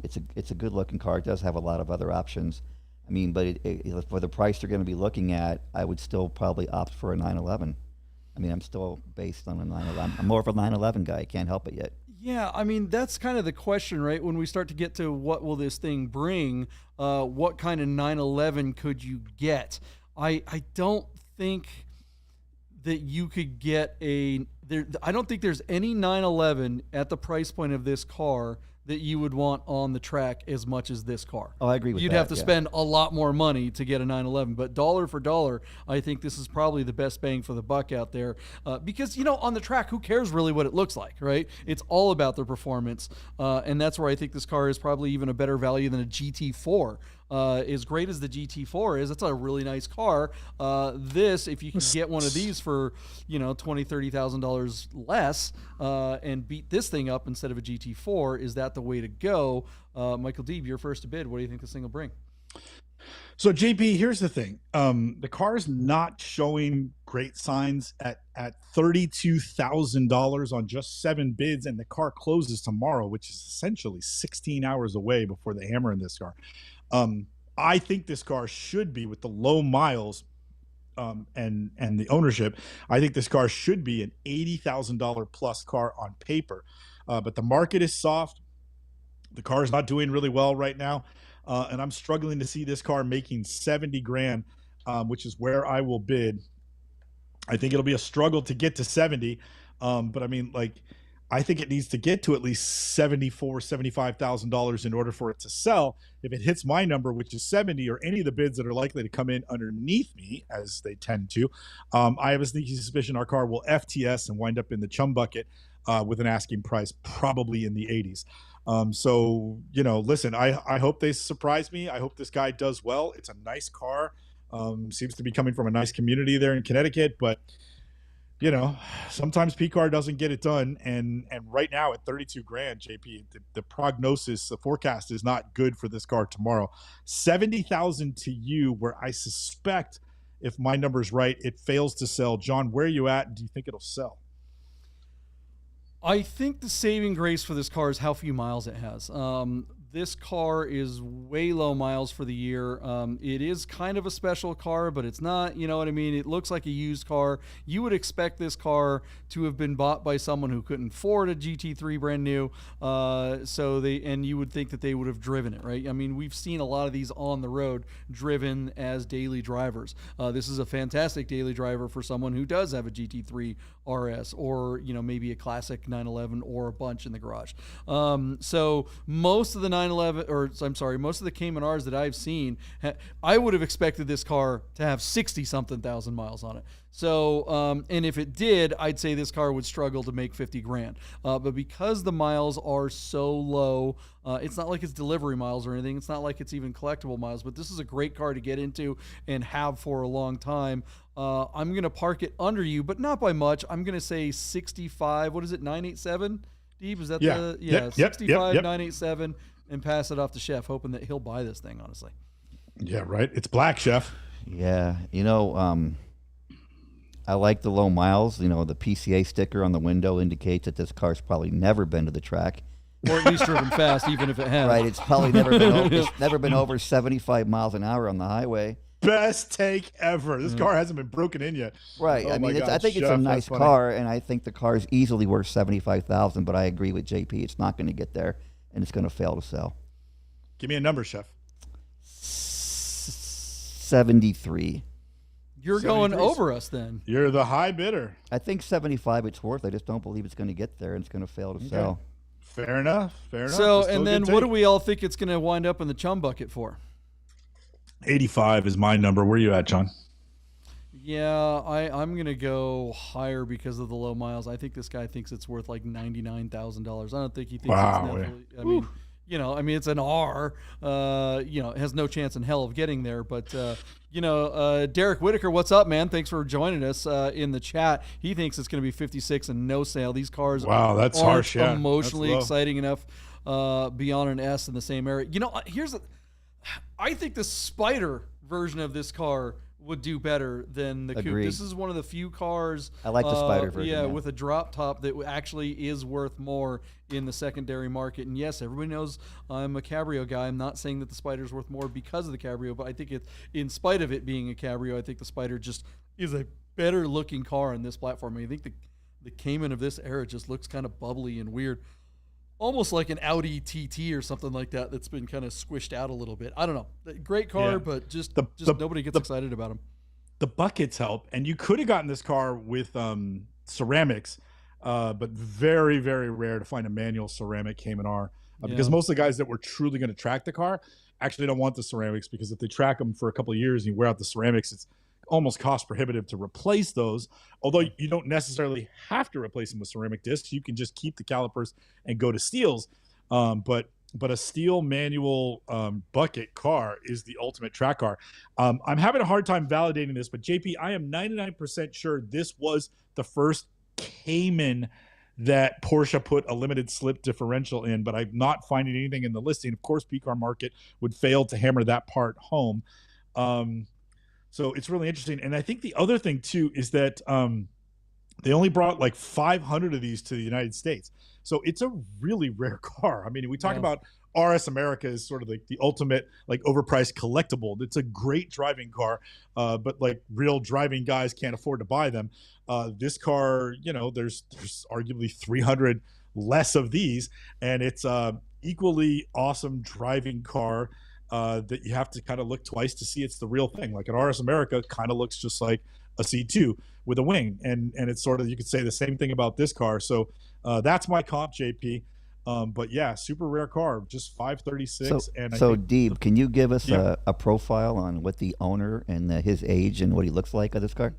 S3: It's a good looking car. It does have a lot of other options. I mean, but for the price they're going to be looking at, I would still probably opt for a 911. I mean, I'm still based on a 911. I'm more of a 911 guy. I can't help it yet.
S1: Yeah, I mean, that's kind of the question, right? When we start to get to what will this thing bring, what kind of 911 could you get? I don't think that you could get a I don't think there's any 911 at the price point of this car that you would want on the track as much as this car.
S3: Oh, I agree with
S1: You'd
S3: that.
S1: have to spend a lot more money to get a 911, but dollar for dollar, I think this is probably the best bang for the buck out there. Because, on the track, who cares really what it looks like, right? It's all about the performance, and that's where I think this car is probably even a better value than a GT4. As great as the GT4 is, it's a really nice car. If you can get one of these for, $20,000, $30,000 less, and beat this thing up instead of a GT4, is that the way to go? Michael Deeb, you're first to bid. What do you think this thing will bring?
S2: So JP, here's the thing. The car is not showing great signs at $32,000 on just 7 bids, and the car closes tomorrow, which is essentially 16 hours away before they hammer in this car. I think this car should be, with the low miles and the ownership, I think this car should be an $80,000 plus car on paper. But the market is soft. The car is not doing really well right now. And I'm struggling to see this car making 70 grand, which is where I will bid. I think it'll be a struggle to get to 70. But I mean, I think it needs to get to at least $74,000, $75,000 in order for it to sell. If it hits my number, which is 70, or any of the bids that are likely to come in underneath me, as they tend to, I have a sneaky suspicion our car will FTS and wind up in the chum bucket with an asking price probably in the 80s. So, listen, I hope they surprise me. I hope this guy does well. It's a nice car. Seems to be coming from a nice community there in Connecticut, but sometimes PCAR doesn't get it done. And right now at 32 grand, JP, the prognosis, the forecast is not good for this car tomorrow. 70,000 to you, where I suspect, if my number's right, it fails to sell. John, where are you at? Do you think it'll sell?
S1: I think the saving grace for this car is how few miles it has. This car is way low miles for the year. It is kind of a special car, but it's not, you know what I mean? It looks like a used car. You would expect this car to have been bought by someone who couldn't afford a GT3 brand new. And you would think that they would have driven it, right? I mean, we've seen a lot of these on the road driven as daily drivers. This is a fantastic daily driver for someone who does have a GT3 RS, or, maybe a classic 911 or a bunch in the garage. So most of the most of the Cayman R's that I've seen, I would have expected this car to have 60-something thousand miles on it. So, and if it did, I'd say this car would struggle to make 50 grand. But because the miles are so low, it's not like it's delivery miles or anything. It's not like it's even collectible miles, but this is a great car to get into and have for a long time. I'm going to park it under you, but not by much. I'm going to say 65. What is it? 987? Deeb, is that the 65, 987, and pass it off to Chef, hoping that he'll buy this thing, honestly.
S2: Yeah, right. It's black, Chef.
S3: Yeah. I like the low miles. The PCA sticker on the window indicates that this car's probably never been to the track.
S1: Or at least driven fast, even if it has.
S3: Right. It's probably never been over 75 miles an hour on the highway.
S2: Best take ever. This car hasn't been broken in yet.
S3: Right.
S2: Oh,
S3: I mean,
S2: God,
S3: I think
S2: Chef,
S3: it's a nice car, and I think the car is easily worth 75,000. But I agree with JP. It's not going to get there, and it's going to fail to sell.
S2: Give me a number, Chef.
S3: 73.
S1: You're going over us then.
S2: You're the high bidder.
S3: I think 75 it's worth. I just don't believe it's going to get there, and it's going to fail to sell.
S2: Fair enough.
S1: So, and then what do we all think it's going to wind up in the chum bucket for?
S2: 85 is my number. Where are you at, John?
S1: Yeah, I'm going to go higher because of the low miles. I think this guy thinks it's worth like $99,000. I don't think he thinks it's it's an R. It has no chance in hell of getting there. But, Derek Whitaker, what's up, man? Thanks for joining us in the chat. He thinks it's going to be 56 and no sale. These cars
S2: that's harsh, yeah.
S1: Emotionally exciting enough beyond an S in the same area. I think the Spider version of this car would do better than the Coupe. This is one of the few cars.
S3: I like the Spider version.
S1: Yeah, with a drop top that actually is worth more in the secondary market. And yes, everybody knows I'm a Cabrio guy. I'm not saying that the Spider's worth more because of the Cabrio, but I think in spite of it being a Cabrio, I think the Spider just is a better looking car on this platform. I think the Cayman of this era just looks kind of bubbly and weird. Almost like an Audi TT or something like that that's been kind of squished out a little bit. I don't know. Great car, but just nobody gets excited about them.
S2: The buckets help, and you could have gotten this car with ceramics, but very, very rare to find a manual ceramic Cayman R because most of the guys that were truly going to track the car actually don't want the ceramics, because if they track them for a couple of years and you wear out the ceramics, it's almost cost prohibitive to replace those. Although you don't necessarily have to replace them with ceramic discs, you can just keep the calipers and go to steels. But a steel manual bucket car is the ultimate track car. I'm having a hard time validating this, but JP, I am 99% sure this was the first Cayman that Porsche put a limited slip differential in, but I'm not finding anything in the listing. Of course, PCAR Market would fail to hammer that part home. So it's really interesting. And I think the other thing too is that they only brought like 500 of these to the United States. So it's a really rare car. I mean, we talk about RS America is sort of like the ultimate like overpriced collectible. It's a great driving car, but like real driving guys can't afford to buy them. This car, you know, there's arguably 300 less of these, and it's equally awesome driving car that you have to kind of look twice to see it's the real thing. Like an RS America kind of looks just like a C2 with a wing, and it's sort of, you could say the same thing about this car. So that's my comp, JP. But yeah, super rare car, just 536.
S3: So Deeb, can you give us a profile on what the owner and his age and what he looks like of this car?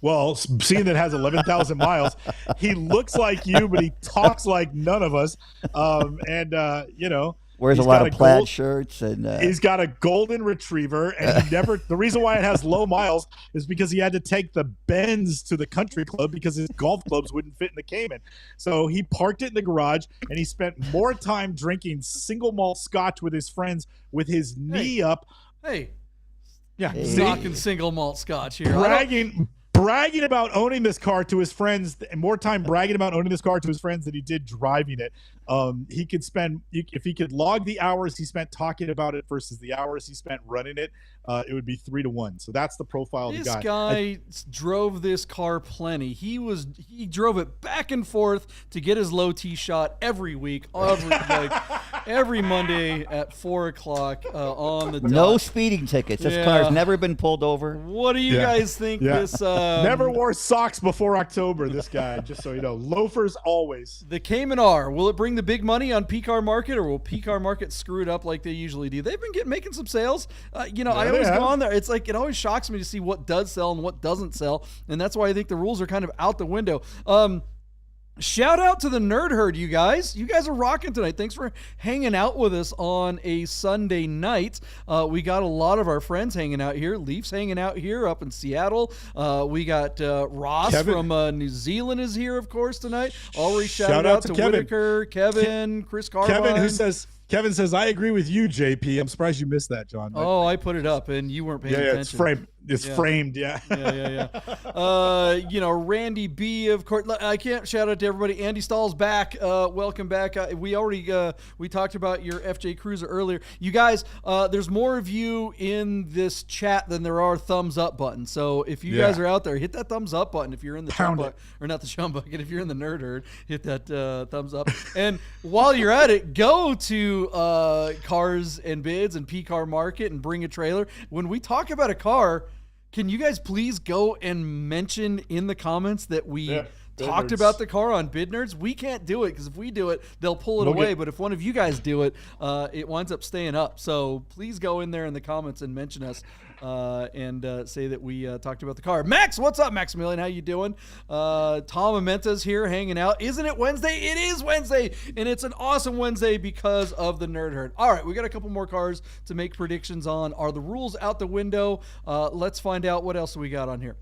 S2: Well, seeing that it has 11,000 miles, he looks like you, but he talks like none of us. You know,
S3: wears a lot of plaid shirts, and
S2: he's got a golden retriever, and he never. The reason why it has low miles is because he had to take the Benz to the country club because his golf clubs wouldn't fit in the Cayman. So he parked it in the garage, and he spent more time drinking single malt scotch with his friends with his knee up.
S1: Knocking single malt scotch here,
S2: bragging about owning this car to his friends, and more time bragging about owning this car to his friends than he did driving it. He could spend, if he could log the hours he spent talking about it versus the hours he spent running it, it would be 3 to 1. So that's the profile of the guy.
S1: This guy drove this car plenty. He drove it back and forth to get his low tee shot every week, every Monday at 4:00 on the dot.
S3: No speeding tickets. This car's never been pulled over.
S1: What do you guys think? This
S2: never wore socks before October. This guy, just so you know, loafers always.
S1: The Cayman R, will it bring the big money on PCAR Market, or will PCAR Market screw it up like they usually do? They've been making some sales. I always go on there. It's like, it always shocks me to see what does sell and what doesn't sell, and that's why I think the rules are kind of out the window. Shout out to the Nerd Herd, you guys. You guys are rocking tonight. Thanks for hanging out with us on a Sunday night. We got a lot of our friends hanging out here. Leaf's hanging out here up in Seattle. We got Ross from New Zealand is here, of course, tonight. Already shout out to Whitaker, Kevin, Chris Carbine.
S2: Kevin says, I agree with you, JP. I'm surprised you missed that, John.
S1: Oh, I put it up and you weren't paying attention.
S2: It's framed. It's framed, yeah.
S1: Randy B, of course. I can't shout out to everybody. Andy Stahl's back. Welcome back. We already we talked about your FJ Cruiser earlier. You guys, there's more of you in this chat than there are thumbs up buttons. So if you guys are out there, hit that thumbs up button. If you're in the chum bucket, or not the chum bucket, if you're in the Nerd Herd, hit that thumbs up. And while you're at it, go to Cars and Bids and PCAR Market and bring a trailer. When we talk about a car, can you guys please go and mention in the comments that we talked about the car on Bid Nerds? We can't do it because if we do it, they'll pull it away. But if one of you guys do it, it winds up staying up. So please go in there in the comments and mention us and say that we talked about the car. Max, what's up, Maximilian? How you doing? Tom Amenta's here hanging out. Isn't it Wednesday? It is Wednesday, and it's an awesome Wednesday because of the Nerd Herd. All right, we got a couple more cars to make predictions on. Are the rules out the window? Let's find out what else we got on here.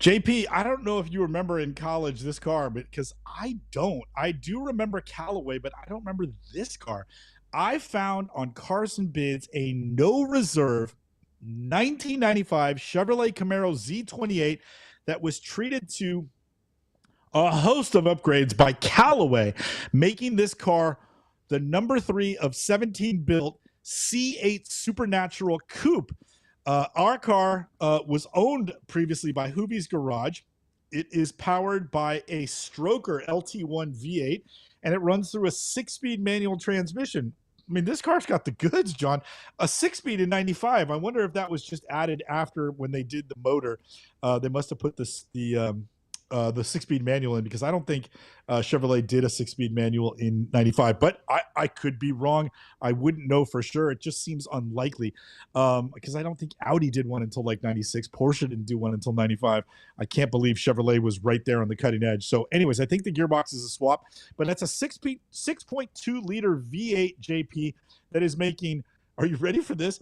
S2: JP, I don't know if you remember in college this car, but because I don't. I do remember Calloway, but I don't remember this car. I found on Cars and Bids a no reserve 1995 Chevrolet Camaro Z28 that was treated to a host of upgrades by Callaway, making this car the number 3 of 17 built C8 Supernatural Coupe. Our car was owned previously by Hoobie's Garage. It is powered by a Stroker LT1 V8, and it runs through a 6-speed manual transmission. I mean, this car's got the goods, John. A 6-speed in 95. I wonder if that was just added after when they did the motor. They must have put the the 6-speed manual in, because I don't think Chevrolet did a 6-speed manual in 95, but I could be wrong. I wouldn't know for sure. It just seems unlikely, because I don't think Audi did one until like 96. Porsche didn't do one until 95. I can't believe Chevrolet was right there on the cutting edge. So anyways, I think the gearbox is a swap, but that's a 6.2 liter V8 JP that is making, are you ready for this?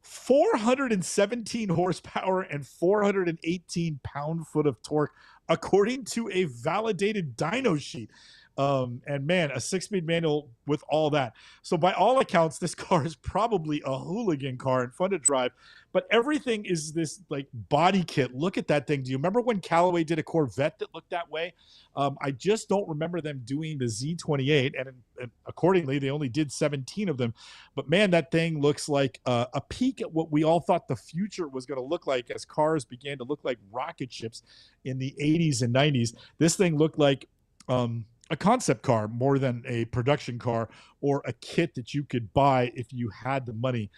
S2: 417 horsepower and 418 pound-foot of torque, according to a validated dyno sheet. And man, a 6-speed manual with all that. So by all accounts, this car is probably a hooligan car and fun to drive, but everything is this like body kit. Look at that thing. Do you remember when Callaway did a Corvette that looked that way? I just don't remember them doing the Z28, and accordingly, they only did 17 of them. But man, that thing looks like a peek at what we all thought the future was going to look like as cars began to look like rocket ships in the 80s and 90s. This thing looked like a concept car more than a production car or a kit that you could buy if you had the money.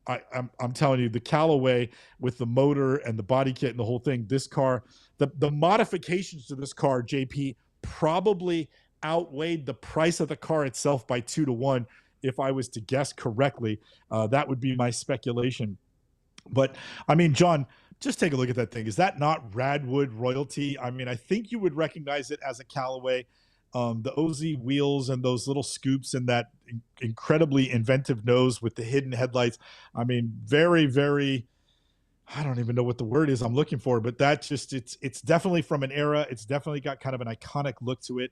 S2: I'm telling you, the Callaway with the motor and the body kit and the whole thing, this car, the modifications to this car, JP, probably outweighed the price of the car itself by 2 to 1. If I was to guess correctly, that would be my speculation. But I mean, John, just take a look at that thing. Is that not Radwood royalty? I mean, I think you would recognize it as a Callaway. The OZ wheels and those little scoops and that incredibly inventive nose with the hidden headlights. I mean, very, very, I don't even know what the word is I'm looking for, but that just, it's definitely from an era. It's definitely got kind of an iconic look to it.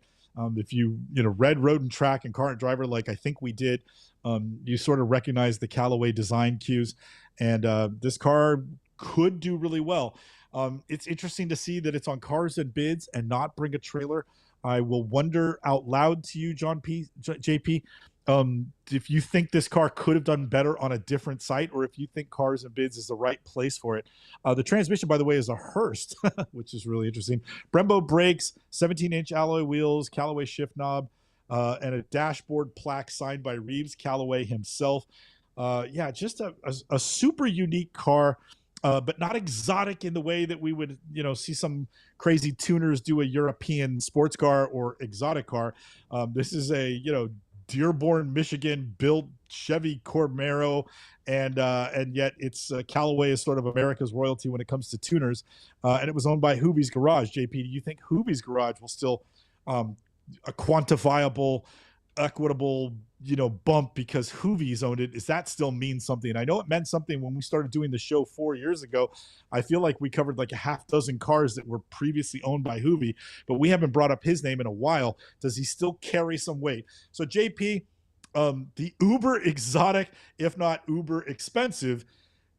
S2: If you read Road and Track and Car and Driver, like I think we did, you sort of recognize the Callaway design cues. And this car could do really well. It's interesting to see that it's on Cars and Bids and not bring a trailer. I will wonder out loud to you, JP, if you think this car could have done better on a different site, or if you think Cars and Bids is the right place for it. The transmission, by the way, is a Hurst, which is really interesting. Brembo brakes, 17-inch alloy wheels, Callaway shift knob, and a dashboard plaque signed by Reeves Callaway himself. Yeah, just a super unique car. But not exotic in the way that we would, see some crazy tuners do a European sports car or exotic car. This is a, Dearborn, Michigan built Chevy Camaro, and yet it's Callaway is sort of America's royalty when it comes to tuners. And it was owned by Hoovy's Garage. JP, do you think Hoovy's Garage will still a quantifiable, equitable, bump because Hoovy's owned it? Does that still mean something? I know it meant something when we started doing the show 4 years ago. I feel like we covered like a half dozen cars that were previously owned by Hoovy, but we haven't brought up his name in a while. Does he still carry some weight? So JP, the uber exotic, if not uber expensive,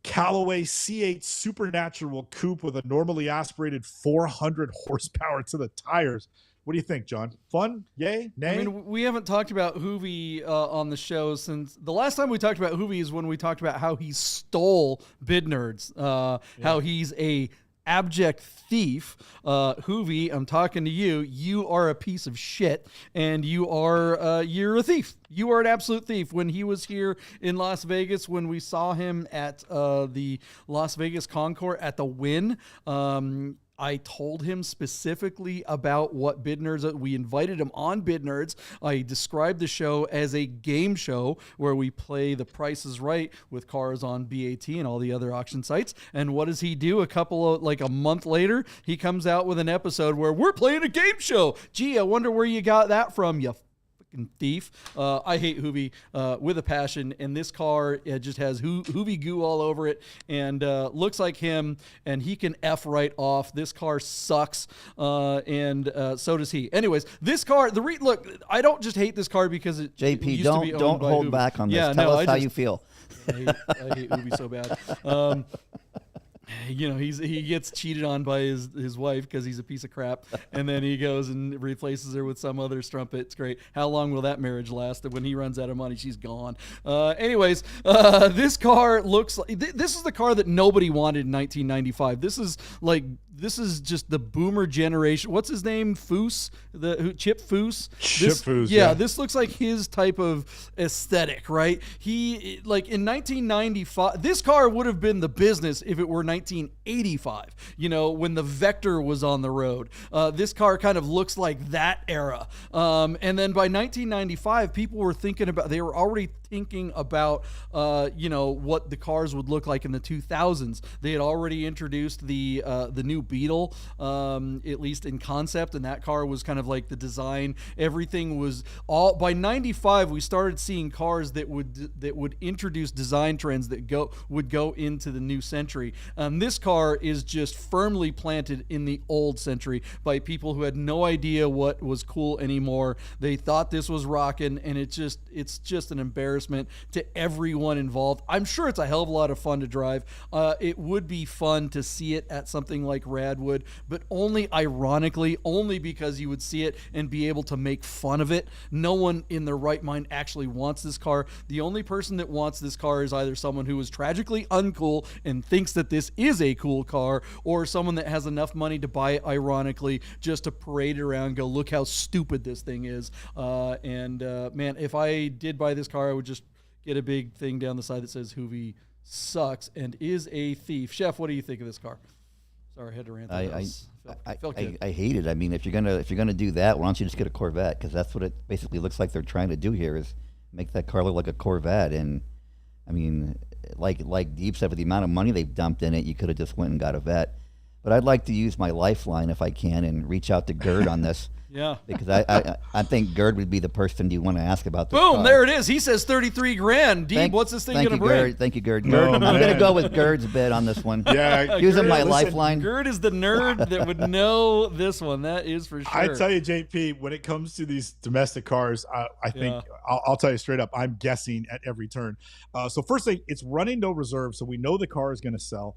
S2: Callaway C8 Supernatural Coupe with a normally aspirated 400 horsepower to the tires. What do you think, John? Fun? Yay? Nay?
S1: I mean, we haven't talked about Hoovy on the show since the last time we talked about Hoovy is when we talked about how he stole Bid Nerds, how he's a abject thief. Hoovy, I'm talking to you. You are a piece of shit, and you're a thief. You are an absolute thief. When he was here in Las Vegas, when we saw him at the Las Vegas Concours at the Wynn, I told him specifically about what Bid Nerds. We invited him on Bid Nerds. I described the show as a game show where we play The Price is Right with cars on BAT and all the other auction sites. And what does he do? A month later, he comes out with an episode where we're playing a game show. Gee, I wonder where you got that from, you thief. I hate Hoovy with a passion, and this car just has Hoovy goo all over it and looks like him, and he can F right off. This car sucks, and so does he. Anyways, this car, look, I don't just hate this car because it
S3: JP,
S1: used to be
S3: don't hold
S1: Hoovy.
S3: back on this.
S1: Yeah,
S3: Tell us how you feel.
S1: I hate Hoovy so bad. He gets cheated on by his wife because he's a piece of crap, and then he goes and replaces her with some other strumpet. It's great. How long will that marriage last? When he runs out of money, she's gone. Anyways, this car looks like this is the car that nobody wanted in 1995. This is just the boomer generation. What's his name? Foose? Chip Foose?
S2: Foose.
S1: Yeah, this looks like his type of aesthetic, right? He, in 1995, this car would have been the business if it were 1985, when the Vector was on the road. This car kind of looks like that era. And then by 1995, people were they were already thinking about, what the cars would look like in the 2000s. They had already introduced the new Beetle, at least in concept, and that car was kind of like the design. Everything was all. By 95, we started seeing cars that would introduce design trends that would go into the new century. This car is just firmly planted in the old century by people who had no idea what was cool anymore. They thought this was rocking, and it's just an embarrassment to everyone involved. I'm sure it's a hell of a lot of fun to drive. It would be fun to see it at something like Radwood, but only ironically, only because you would see it and be able to make fun of it. No one in their right mind actually wants this car. The only person that wants this car is either someone who is tragically uncool and thinks that this is a cool car, or someone that has enough money to buy it ironically just to parade it around and go, look how stupid this thing is. Man, if I did buy this car, I would just get a big thing down the side that says Hoovy sucks and is a thief. Chef, what do you think of this car? Sorry, I had to rant.
S3: I hate it. I mean, if you're gonna do that, why don't you just get a Corvette? Because that's what it basically looks like they're trying to do here, is make that car look like a Corvette. And I mean, like Deeb said, with the amount of money they've dumped in it, you could have just went and got a vet. But I'd like to use my lifeline if I can and reach out to Gerd on this.
S1: Yeah.
S3: Because I think Gerd would be the person you want to ask about this.
S1: Boom,
S3: car.
S1: there it is. He says $33,000. Deeb, what's this thing going to bring?
S3: Thank you, Gerd.
S2: No,
S3: I'm going to go with Gerd's bid on this one.
S2: Yeah.
S3: Using my lifeline.
S1: Gerd is the nerd that would know this one. That is for sure.
S2: I tell you, JP, when it comes to these domestic cars, I think I'll tell you straight up, I'm guessing at every turn. So first thing, it's running no reserve, so we know the car is going to sell.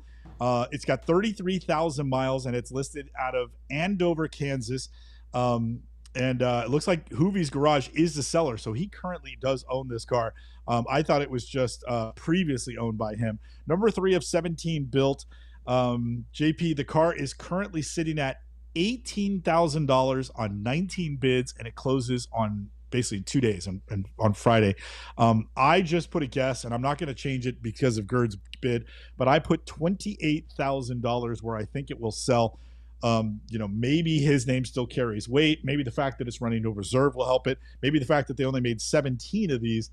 S2: It's got 33,000 miles, and it's listed out of Andover, Kansas. And it looks like Hoovy's Garage is the seller, so he currently does own this car. I thought it was just previously owned by him. Number 3 of 17 built. JP, the car is currently sitting at $18,000 on 19 bids, and it closes on basically 2 days and on Friday. I just put a guess, and I'm not going to change it because of Gerd's bid, but I put $28,000 where I think it will sell. Maybe his name still carries weight. Maybe the fact that it's running no reserve will help it. Maybe the fact that they only made 17 of these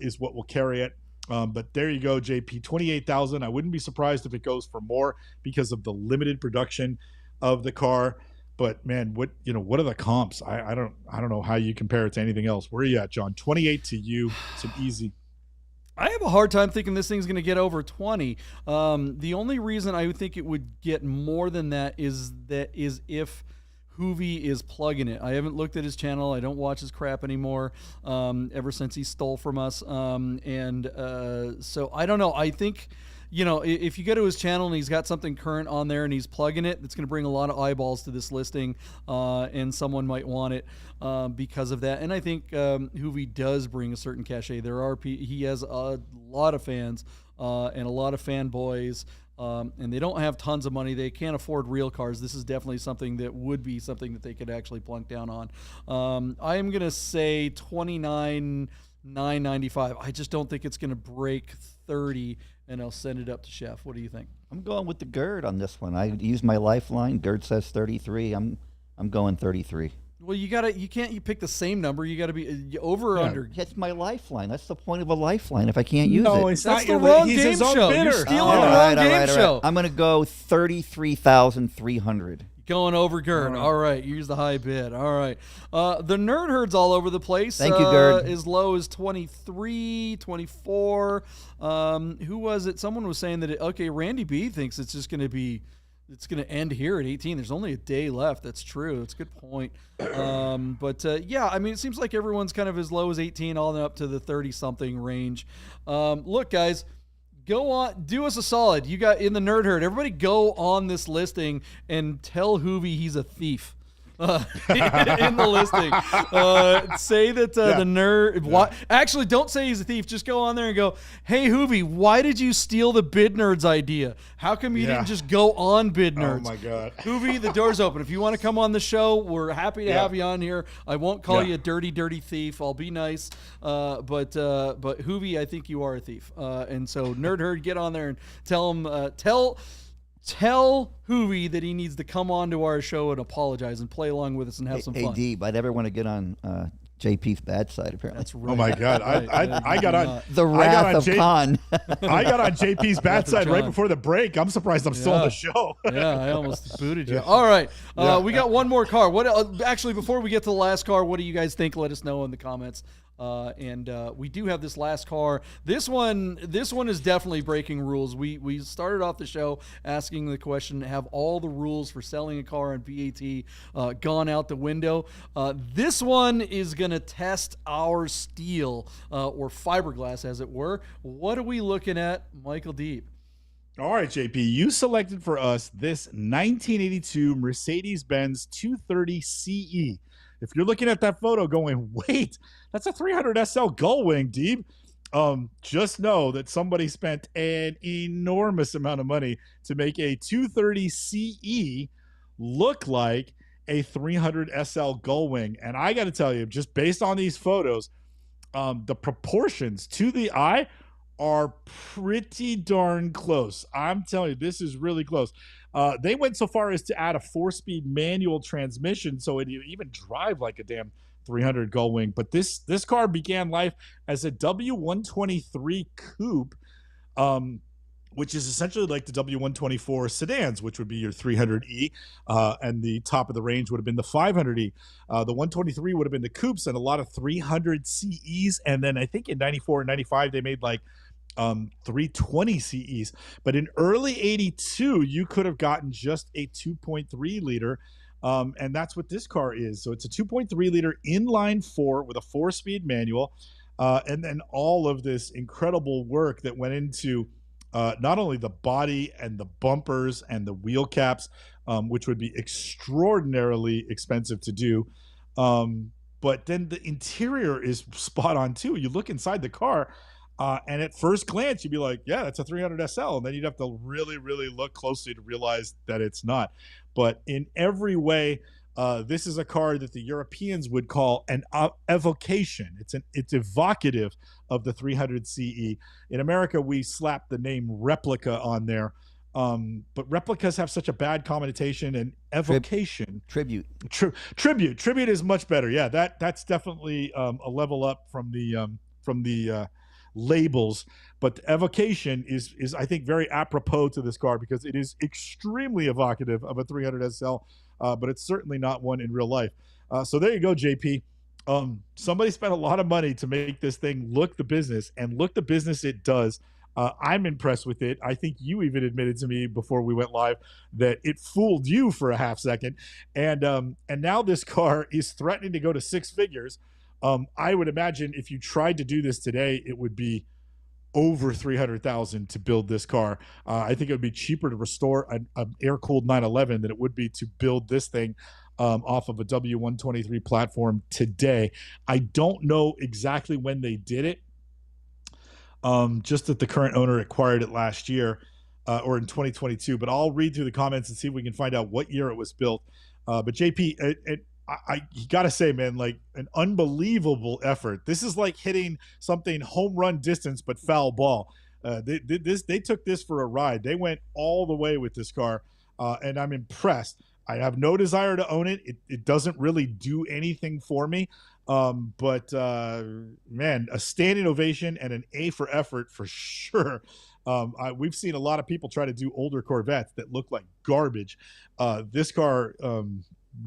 S2: is what will carry it. But there you go, JP, 28,000. I wouldn't be surprised if it goes for more because of the limited production of the car. But man, what are the comps? I don't know how you compare it to anything else. Where are you at, John? 28 to you. It's an easy.
S1: I have a hard time thinking this thing's going to get over 20. The only reason I would think it would get more than that is if Hoovy is plugging it. I haven't looked at his channel. I don't watch his crap anymore ever since he stole from us. So I don't know. I think, if you go to his channel and he's got something current on there and he's plugging it, it's going to bring a lot of eyeballs to this listing, and someone might want it because of that. And I think Hoovy does bring a certain cachet. He has a lot of fans and a lot of fanboys, and they don't have tons of money. They can't afford real cars. This is definitely something that would be something that they could actually plunk down on. I am going to say $29,995. I just don't think it's going to break 30, and I'll send it up to Chef. What do you think?
S3: I'm going with the Gerd on this one. I use my lifeline. Gerd says 33. I'm going 33.
S1: Well, you can't pick the same number. You got to be over or under.
S3: That's my lifeline. That's the point of a lifeline. If I can't use it,
S2: it's
S1: that's
S2: not
S1: the wrong
S2: he's
S1: game
S2: his own
S1: show.
S2: bidder.
S1: You're stealing the wrong game show.
S3: I'm going to go 33,300.
S1: Going over Gerd. All right. Use the high bid. All right. The nerd herd's all over the place.
S3: Thank you, Gerd.
S1: As low as 23, 24. Who was it? Someone was saying that, Randy B thinks it's just going to be, it's going to end here at 18. There's only a day left. That's true. That's a good point. It seems like everyone's kind of as low as 18 all the way up to the 30-something range. Look, guys. Go on, do us a solid. You got in the nerd herd. Everybody go on this listing and tell Hoovy he's a thief. In the listing. Say that the nerd... Actually, don't say he's a thief. Just go on there and go, hey, Hoovy, why did you steal the Bid Nerds idea? How come you didn't just go on Bid Nerds?
S2: Oh, my God.
S1: Hoovy, the door's open. If you want to come on the show, we're happy to have you on here. I won't call you a dirty, dirty thief. I'll be nice. But Hoovy, I think you are a thief. And so, Nerd Herd, get on there and tell him... tell Hoovy that he needs to come on to our show and apologize and play along with us and have some fun.
S3: Hey, Deeb, I never want to get on JP's bad side, apparently.
S1: That's right.
S2: Oh my God! I got on
S3: The wrath of Khan.
S2: I got on JP's bad side right
S1: John.
S2: before the break. I'm surprised I'm still on the show.
S1: Yeah, I almost booted you. All right, we got one more car. What? Actually, before we get to the last car, what do you guys think? Let us know in the comments. And we do have this last car. This one is definitely breaking rules. We started off the show asking the question: have all the rules for selling a car on VAT gone out the window? This one is gonna test our steel or fiberglass, as it were. What are we looking at, Michael Deeb?
S2: All right, JP, you selected for us this 1982 Mercedes-Benz 230 CE. If you're looking at that photo going, wait, that's a 300 SL Gullwing, Deeb. Just know that somebody spent an enormous amount of money to make a 230 CE look like a 300 SL Gullwing. And I got to tell you, just based on these photos, the proportions to the eye are pretty darn close. I'm telling you, this is really close. They went so far as to add a 4-speed manual transmission, so it even drive like a damn 300 Gullwing. But this car began life as a W123 coupe, which is essentially like the W124 sedans, which would be your 300E, and the top of the range would have been the 500E. The 123 would have been the coupes and a lot of 300 CEs, and then I think in 94 and 95 they made like 320 CEs. But in early 82, you could have gotten just a 2.3 liter. And that's what this car is. So it's a 2.3 liter inline 4 with a 4-speed manual. And then all of this incredible work that went into not only the body and the bumpers and the wheel caps, which would be extraordinarily expensive to do. But then the interior is spot on too. You look inside the car, and at first glance, you'd be like, yeah, that's a 300 SL. And then you'd have to really, really look closely to realize that it's not. But in every way, this is a car that the Europeans would call an evocation. It's evocative of the 300 CE. In America, we slap the name replica on there. But replicas have such a bad connotation, and evocation.
S3: Tribute.
S2: Tribute is much better. Yeah, that's definitely a level up from the labels. But evocation is I think very apropos to this car because it is extremely evocative of a 300 SL, but it's certainly not one in real life. So there you go, JP. Somebody spent a lot of money to make this thing look the business, and look the business it does. I'm impressed with it. I think you even admitted to me before we went live that it fooled you for a half second. And now this car is threatening to go to 6 figures. I would imagine if you tried to do this today, it would be over $300,000 to build this car. I think it would be cheaper to restore an air-cooled 911 than it would be to build this thing off of a W123 platform today. I don't know exactly when they did it. Just that the current owner acquired it last year or in 2022. But I'll read through the comments and see if we can find out what year it was built. But JP, you got to say, man, like an unbelievable effort. This is like hitting something home run distance, but foul ball. They took this for a ride. They went all the way with this car, and I'm impressed. I have no desire to own it. It doesn't really do anything for me. But man, a standing ovation and an A for effort for sure. We've seen a lot of people try to do older Corvettes that look like garbage. This car,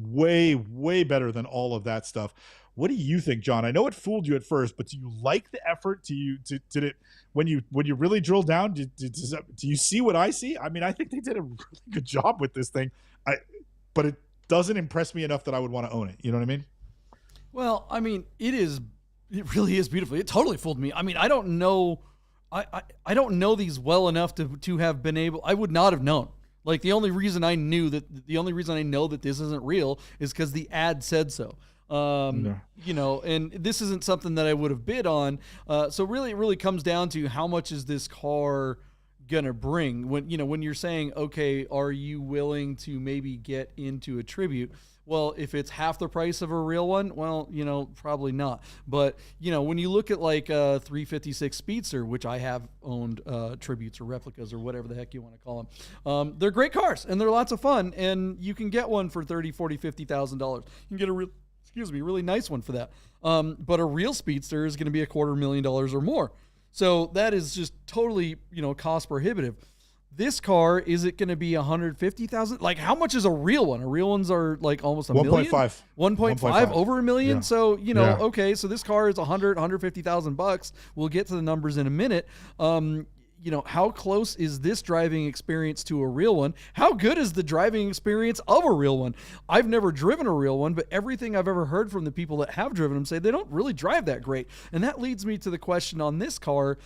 S2: way better than all of that stuff. What do you think, John? I know it fooled you at first, but do you like the effort? Did it when you really drill down? Do you see what I see? I mean, I think they did a really good job with this thing. But it doesn't impress me enough that I would want to own it. You know what I mean?
S1: Well, I mean, it really is beautiful. It totally fooled me. I mean, I don't know. I don't know these well enough to have been able. I would not have known. Like the only reason I know that this isn't real is because the ad said so. No. You know, and this isn't something that I would have bid on. So really, it really comes down to how much is this car gonna bring when you're saying, okay, are you willing to maybe get into a tribute? Well, if it's half the price of a real one, well, probably not. But, when you look at like a 356 Speedster, which I have owned tributes or replicas or whatever the heck you want to call them, they're great cars and they're lots of fun, and you can get one for $30,000, $40,000, $50,000. You can get a really nice one for that. But a real Speedster is going to be $250,000 or more. So that is just totally, cost prohibitive. This car, is it going to be $150,000? Like, how much is a real one? A real ones are like almost $1 million.
S2: 1.5.
S1: 1.5, over $1 million.
S2: Yeah.
S1: So, okay, so this car is $150,000. We'll get to the numbers in a minute. How close is this driving experience to a real one? How good is the driving experience of a real one? I've never driven a real one, but everything I've ever heard from the people that have driven them say they don't really drive that great. And that leads me to the question on this car.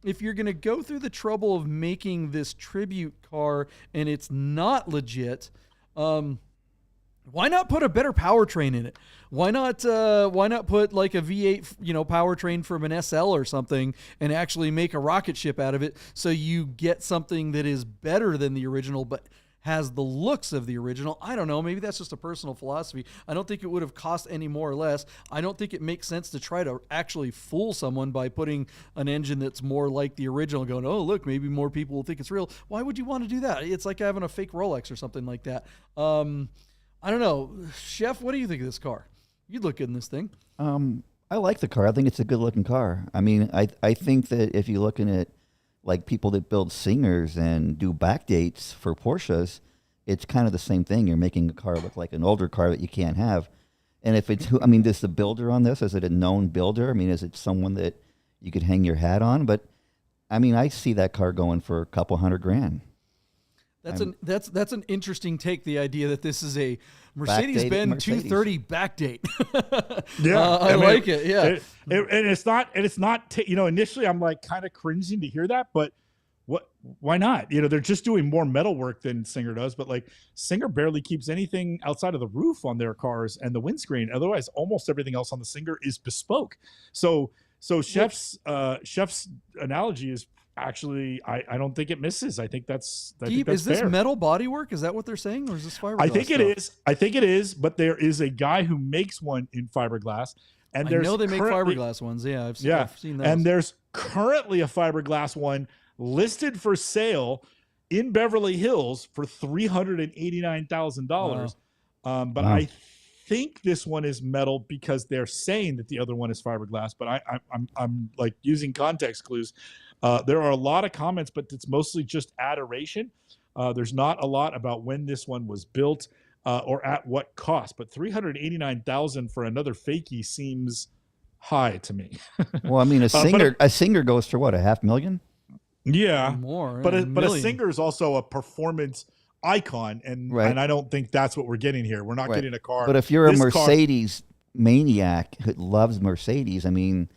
S1: If you're going to go through the trouble of making this tribute car and it's not legit, why not put a better powertrain in it? Why not put like a V8, powertrain from an SL or something and actually make a rocket ship out of it so you get something that is better than the original but has the looks of the original? I don't know. Maybe that's just a personal philosophy. I don't think it would have cost any more or less. I don't think it makes sense to try to actually fool someone by putting an engine that's more like the original, going, oh, look, maybe more people will think it's real. Why would you want to do that? It's like having a fake Rolex or something like that. I don't know. Chef, what do you think of this car? You'd look good in this thing.
S3: I like the car. I think it's a good-looking car. I mean, I think that if you're looking at like people that build Singers and do backdates for Porsches, it's kind of the same thing. You're making a car look like an older car that you can't have. And if it's, does the builder on this, is it a known builder? I mean, is it someone that you could hang your hat on? But I mean, I see that car going for a couple $100,000.
S1: That's an interesting take. The idea that this is a Mercedes-Benz 230 backdate.
S2: Yeah,
S1: I like it. Yeah,
S2: and it's not. Initially I'm like kind of cringing to hear that, but why not? They're just doing more metal work than Singer does, but like Singer barely keeps anything outside of the roof on their cars and the windscreen. Otherwise, almost everything else on the Singer is bespoke. So Chef's analogy is. Actually, I don't think it misses. I think that's
S1: Deeb, is this
S2: fair.
S1: Metal bodywork? Is that what they're saying, or is this fiberglass?
S2: I think it is. I think it is. But there is a guy who makes one in fiberglass, and
S1: I know they make fiberglass ones. Yeah, I've seen those.
S2: And there's currently a fiberglass one listed for sale in Beverly Hills for $389,000. But wow. I think this one is metal because they're saying that the other one is fiberglass. But I'm like using context clues. There are a lot of comments, but it's mostly just adoration. There's not a lot about when this one was built or at what cost. But $389,000 for another fakie seems high to me.
S3: Well, I mean, a Singer goes for what, $500,000?
S2: Yeah,
S1: more.
S2: But a Singer is also a performance icon, and I don't think that's what we're getting here. We're not getting a car.
S3: But if you're a Mercedes maniac who loves Mercedes, I mean.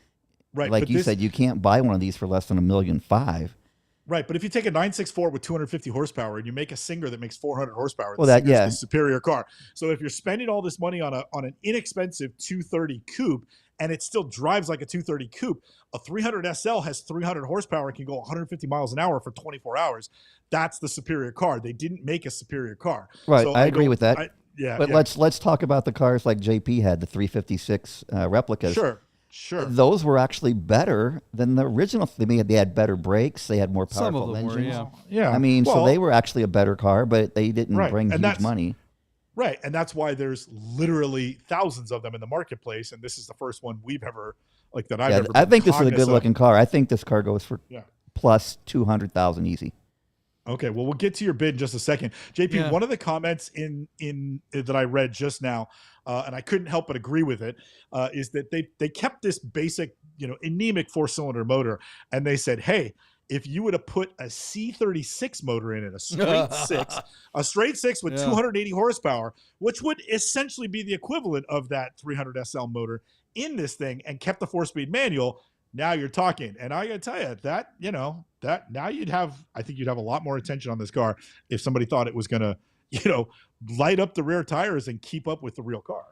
S2: Right,
S3: like you said, you can't buy one of these for less than $1.5 million.
S2: Right, but if you take a 964 with 250 horsepower and you make a Singer that makes 400 horsepower,
S3: well,
S2: that's the superior car. So if you're spending all this money on an inexpensive 230 coupe and it still drives like a 230 coupe, a 300 SL has 300 horsepower and can go 150 miles an hour for 24 hours. That's the superior car. They didn't make a superior car.
S3: Right, so I agree with that.
S2: But
S3: let's talk about the cars like JP had, the 356 replicas.
S2: Sure.
S3: Those were actually better than the original. They had better brakes. They had more powerful
S1: Some of them
S3: engines.
S1: were,
S2: yeah.
S3: I mean, so they were actually a better car, but they didn't bring huge money.
S2: Right, and that's why there's literally thousands of them in the marketplace, and this is the first one we've ever that I've ever.
S3: I think this is a good-looking car. I think this car goes for plus $200,000 easy.
S2: Okay, well, we'll get to your bid in just a second. JP, one of the comments in that I read just now, and I couldn't help but agree with it, is that they kept this basic, anemic 4-cylinder motor, and they said, hey, if you would have put a C36 motor in it, a straight six with 280 horsepower, which would essentially be the equivalent of that 300 SL motor in this thing, and kept the 4-speed manual, now you're talking. And I got to tell you that, that now I think you'd have a lot more attention on this car if somebody thought it was going to, light up the rear tires and keep up with the real car.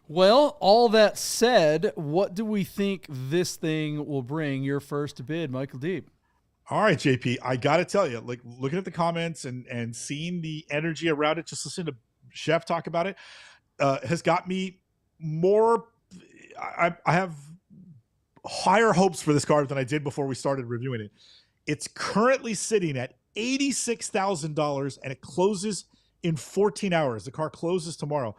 S1: Well, all that said, what do we think this thing will bring? Your first bid, Michael Deeb.
S2: All right, JP, I got to tell you, like looking at the comments and seeing the energy around it, just listen to Chef talk about it, has got me more. I have higher hopes for this car than I did before we started reviewing it. It's currently sitting at $86,000 and it closes in 14 hours. The car closes tomorrow.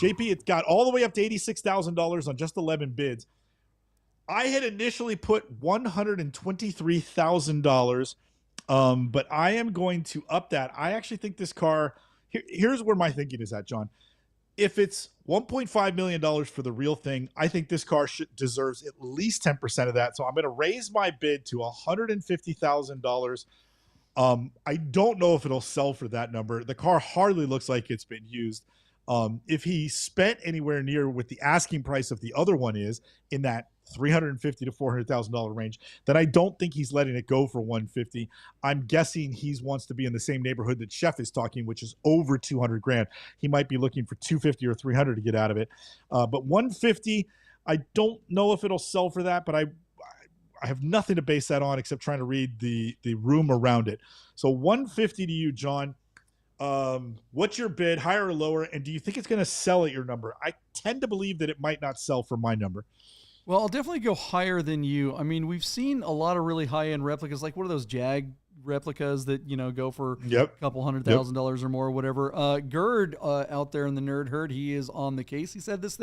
S2: JP, it got all the way up to $86,000 on just 11 bids. I had initially put $123,000, but I am going to up that. I actually think this car, here's where my thinking is at, John. If it's $1.5 million for the real thing, I think this car deserves at least 10% of that. So I'm going to raise my bid to $150,000. I don't know if it'll sell for that number. The car hardly looks like it's been used. If he spent anywhere near what the asking price of the other one is in that $350,000 to $400,000 range, then I don't think he's letting it go for $150,000. I'm guessing he wants to be in the same neighborhood that Chef is talking, which is over $200,000. He might be looking for $250,000 or $300,000 to get out of it. But $150,000, I don't know if it'll sell for that, but I have nothing to base that on except trying to read the room around it. So $150,000 to you, John. What's your bid, higher or lower? And do you think it's going to sell at your number? I tend to believe that it might not sell for my number.
S1: Well, I'll definitely go higher than you. I mean, we've seen a lot of really high-end replicas. Like, what are those Jag replicas that, go for a couple $100,000 or more, whatever. Gerd out there in the nerd herd, he is on the case. He said this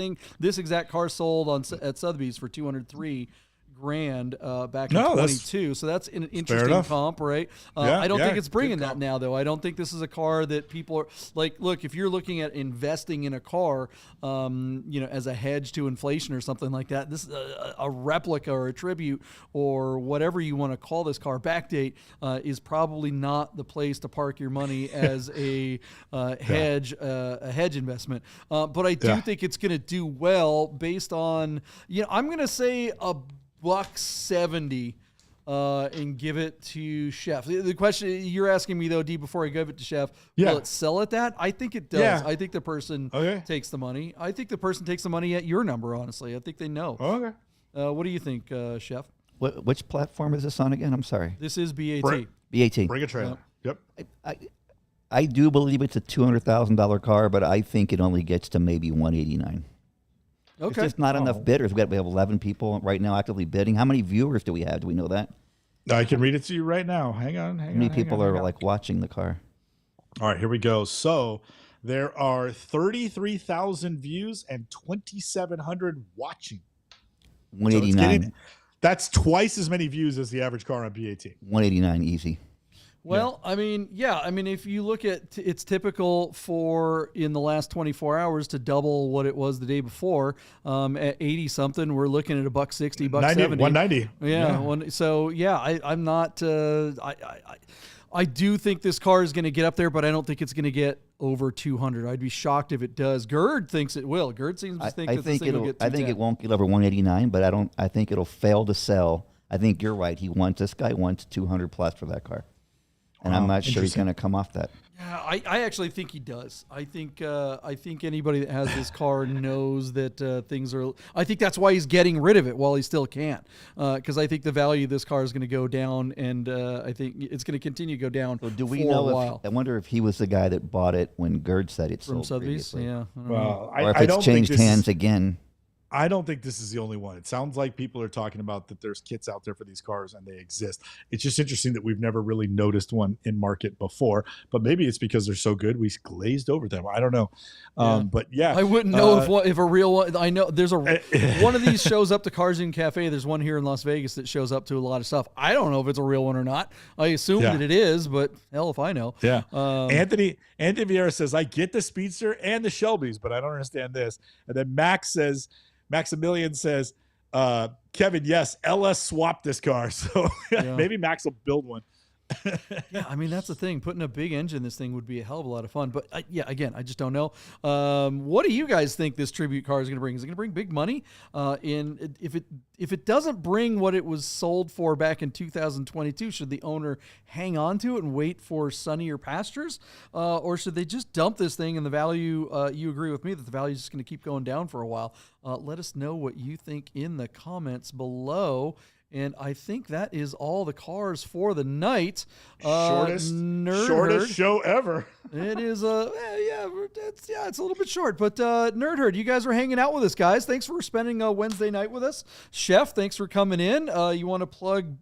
S1: exact car sold at Sotheby's for $203,000 back in 22. So that's an interesting comp, right? I don't think it's bringing that now, though. I don't think this is a car that people are like, look, if you're looking at investing in a car, as a hedge to inflation or something like that, this is a replica or a tribute or whatever you want to call this car, backdate, is probably not the place to park your money as a hedge investment. But I do think it's going to do well based on, I'm going to say $170 and give it to Chef. The question you're asking me though, Deeb, before I give it to Chef, will it sell at that? I think it does. Yeah. I think the person takes the money. I think the person takes the money at your number, honestly. I think they know.
S2: Okay.
S1: What do you think, Chef?
S3: Which platform is this on again? I'm sorry.
S1: This is BAT.
S3: BAT.
S2: Bring a trailer. Yep.
S3: I do believe it's a $200,000 car, but I think it only gets to maybe $189,000.
S1: Okay.
S3: It's just not enough bidders. We have 11 people right now actively bidding. How many viewers do we have? Do we know that?
S2: I can read it to you right now. Hang on.
S3: How many people are like watching the car?
S2: All right, here we go. So there are 33,000 views and 2,700 watching.
S3: 189.
S2: So that's twice as many views as the average car on BAT.
S3: 189 easy.
S1: Well, I mean, if you look at it's typical for in the last 24 hours to double what it was the day before. At 80 something, we're looking at $160, $170,
S2: 190.
S1: I'm not. I do think this car is going to get up there, but I don't think it's going to get over 200. I'd be shocked if it does. Gerd thinks it will. Gerd seems to think that this thing will get 210.
S3: I think it won't get over 189, but I think it'll fail to sell. I think you're right. This guy wants 200 plus for that car. And I'm not sure he's going to come off that.
S1: Yeah, I actually think he does. I think anybody that has this car knows that things are. I think that's why he's getting rid of it while he still can, because I think the value of this car is going to go down, and I think it's going to continue to go down.
S3: So do we know? I wonder if he was the guy that bought it when Gerd said it
S1: from
S3: sold
S1: Sotheby's. Yeah.
S2: Well,
S3: or if it's changed hands again.
S2: I don't think this is the only one. It sounds like people are talking about that there's kits out there for these cars and they exist. It's just interesting that we've never really noticed one in market before, but maybe it's because they're so good we glazed over them. I don't know. But yeah,
S1: I wouldn't know if a real one. I know there's one of these shows up to Cars in Cafe. There's one here in Las Vegas that shows up to a lot of stuff. I don't know if it's a real one or not. I assume that it is, but hell if I know.
S2: Yeah. Anthony Vieira says, I get the Speedster and the Shelbys, but I don't understand this. And then Maximilian says, Kevin, yes, LS swapped this car. So maybe Max will build one.
S1: Yeah, I mean, that's the thing. Putting a big engine in this thing would be a hell of a lot of fun. But again, I just don't know. What do you guys think this tribute car is going to bring? Is it going to bring big money? If if it doesn't bring what it was sold for back in 2022, should the owner hang on to it and wait for sunnier pastures? Or should they just dump this thing and the value, you agree with me that the value is just going to keep going down for a while? Let us know what you think in the comments below. And I think that is all the cars for the night.
S2: Shortest show ever.
S1: It is it's a little bit short, but Nerd Herd, you guys are hanging out with us, guys. Thanks for spending a Wednesday night with us. Chef, thanks for coming in. You want to plug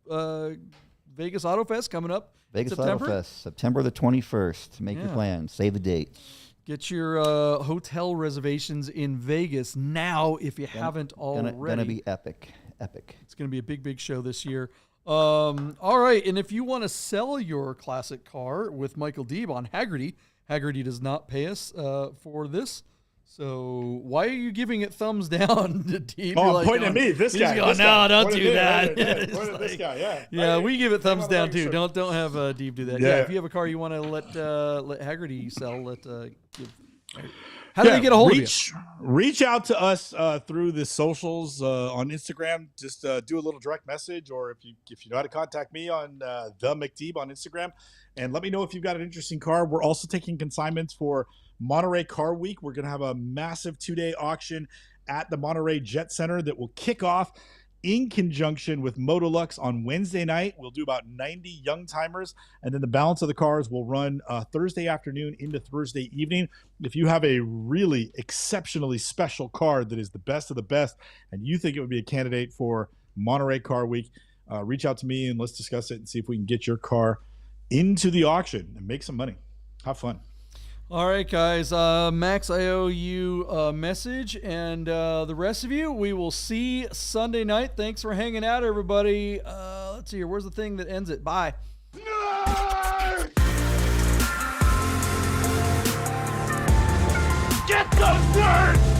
S1: Vegas Auto Fest coming up?
S3: Vegas
S1: September?
S3: Auto Fest, September the 21st. Make your plans. Save the date.
S1: Get your hotel reservations in Vegas now if you haven't already.
S3: Gonna be epic.
S1: It's going to be a big show this year. All right, and if you want to sell your classic car with Michael Deeb on Haggerty does not pay us for this. So why are you giving it thumbs down to Deeb?
S2: Oh, I'm pointing at me. This guy.
S1: No, don't do that.
S2: Point at this guy.
S1: Yeah, we give it thumbs down too. Don't have Deeb do that.
S2: Yeah.
S1: Yeah, if you have a car you want to let Haggerty sell, how do they get a hold of you?
S2: Reach out to us through the socials on Instagram. Just do a little direct message, or if you know how to contact me on the McDeeb on Instagram, and let me know if you've got an interesting car. We're also taking consignments for Monterey Car Week. We're going to have a massive 2-day auction at the Monterey Jet Center that will kick off in conjunction with Motolux on Wednesday night. We'll do about 90 young timers, and then the balance of the cars will run Thursday afternoon into Thursday evening. If you have a really exceptionally special car that is the best of the best, and you think it would be a candidate for Monterey Car Week, reach out to me and let's discuss it and see if we can get your car into the auction and make some money. Have fun.
S1: All right, guys. Max, I owe you a message, and the rest of you, we will see Sunday night. Thanks for hanging out, everybody. Let's see here. Where's the thing that ends it? Bye.
S2: Nerd!
S4: Get those nerds!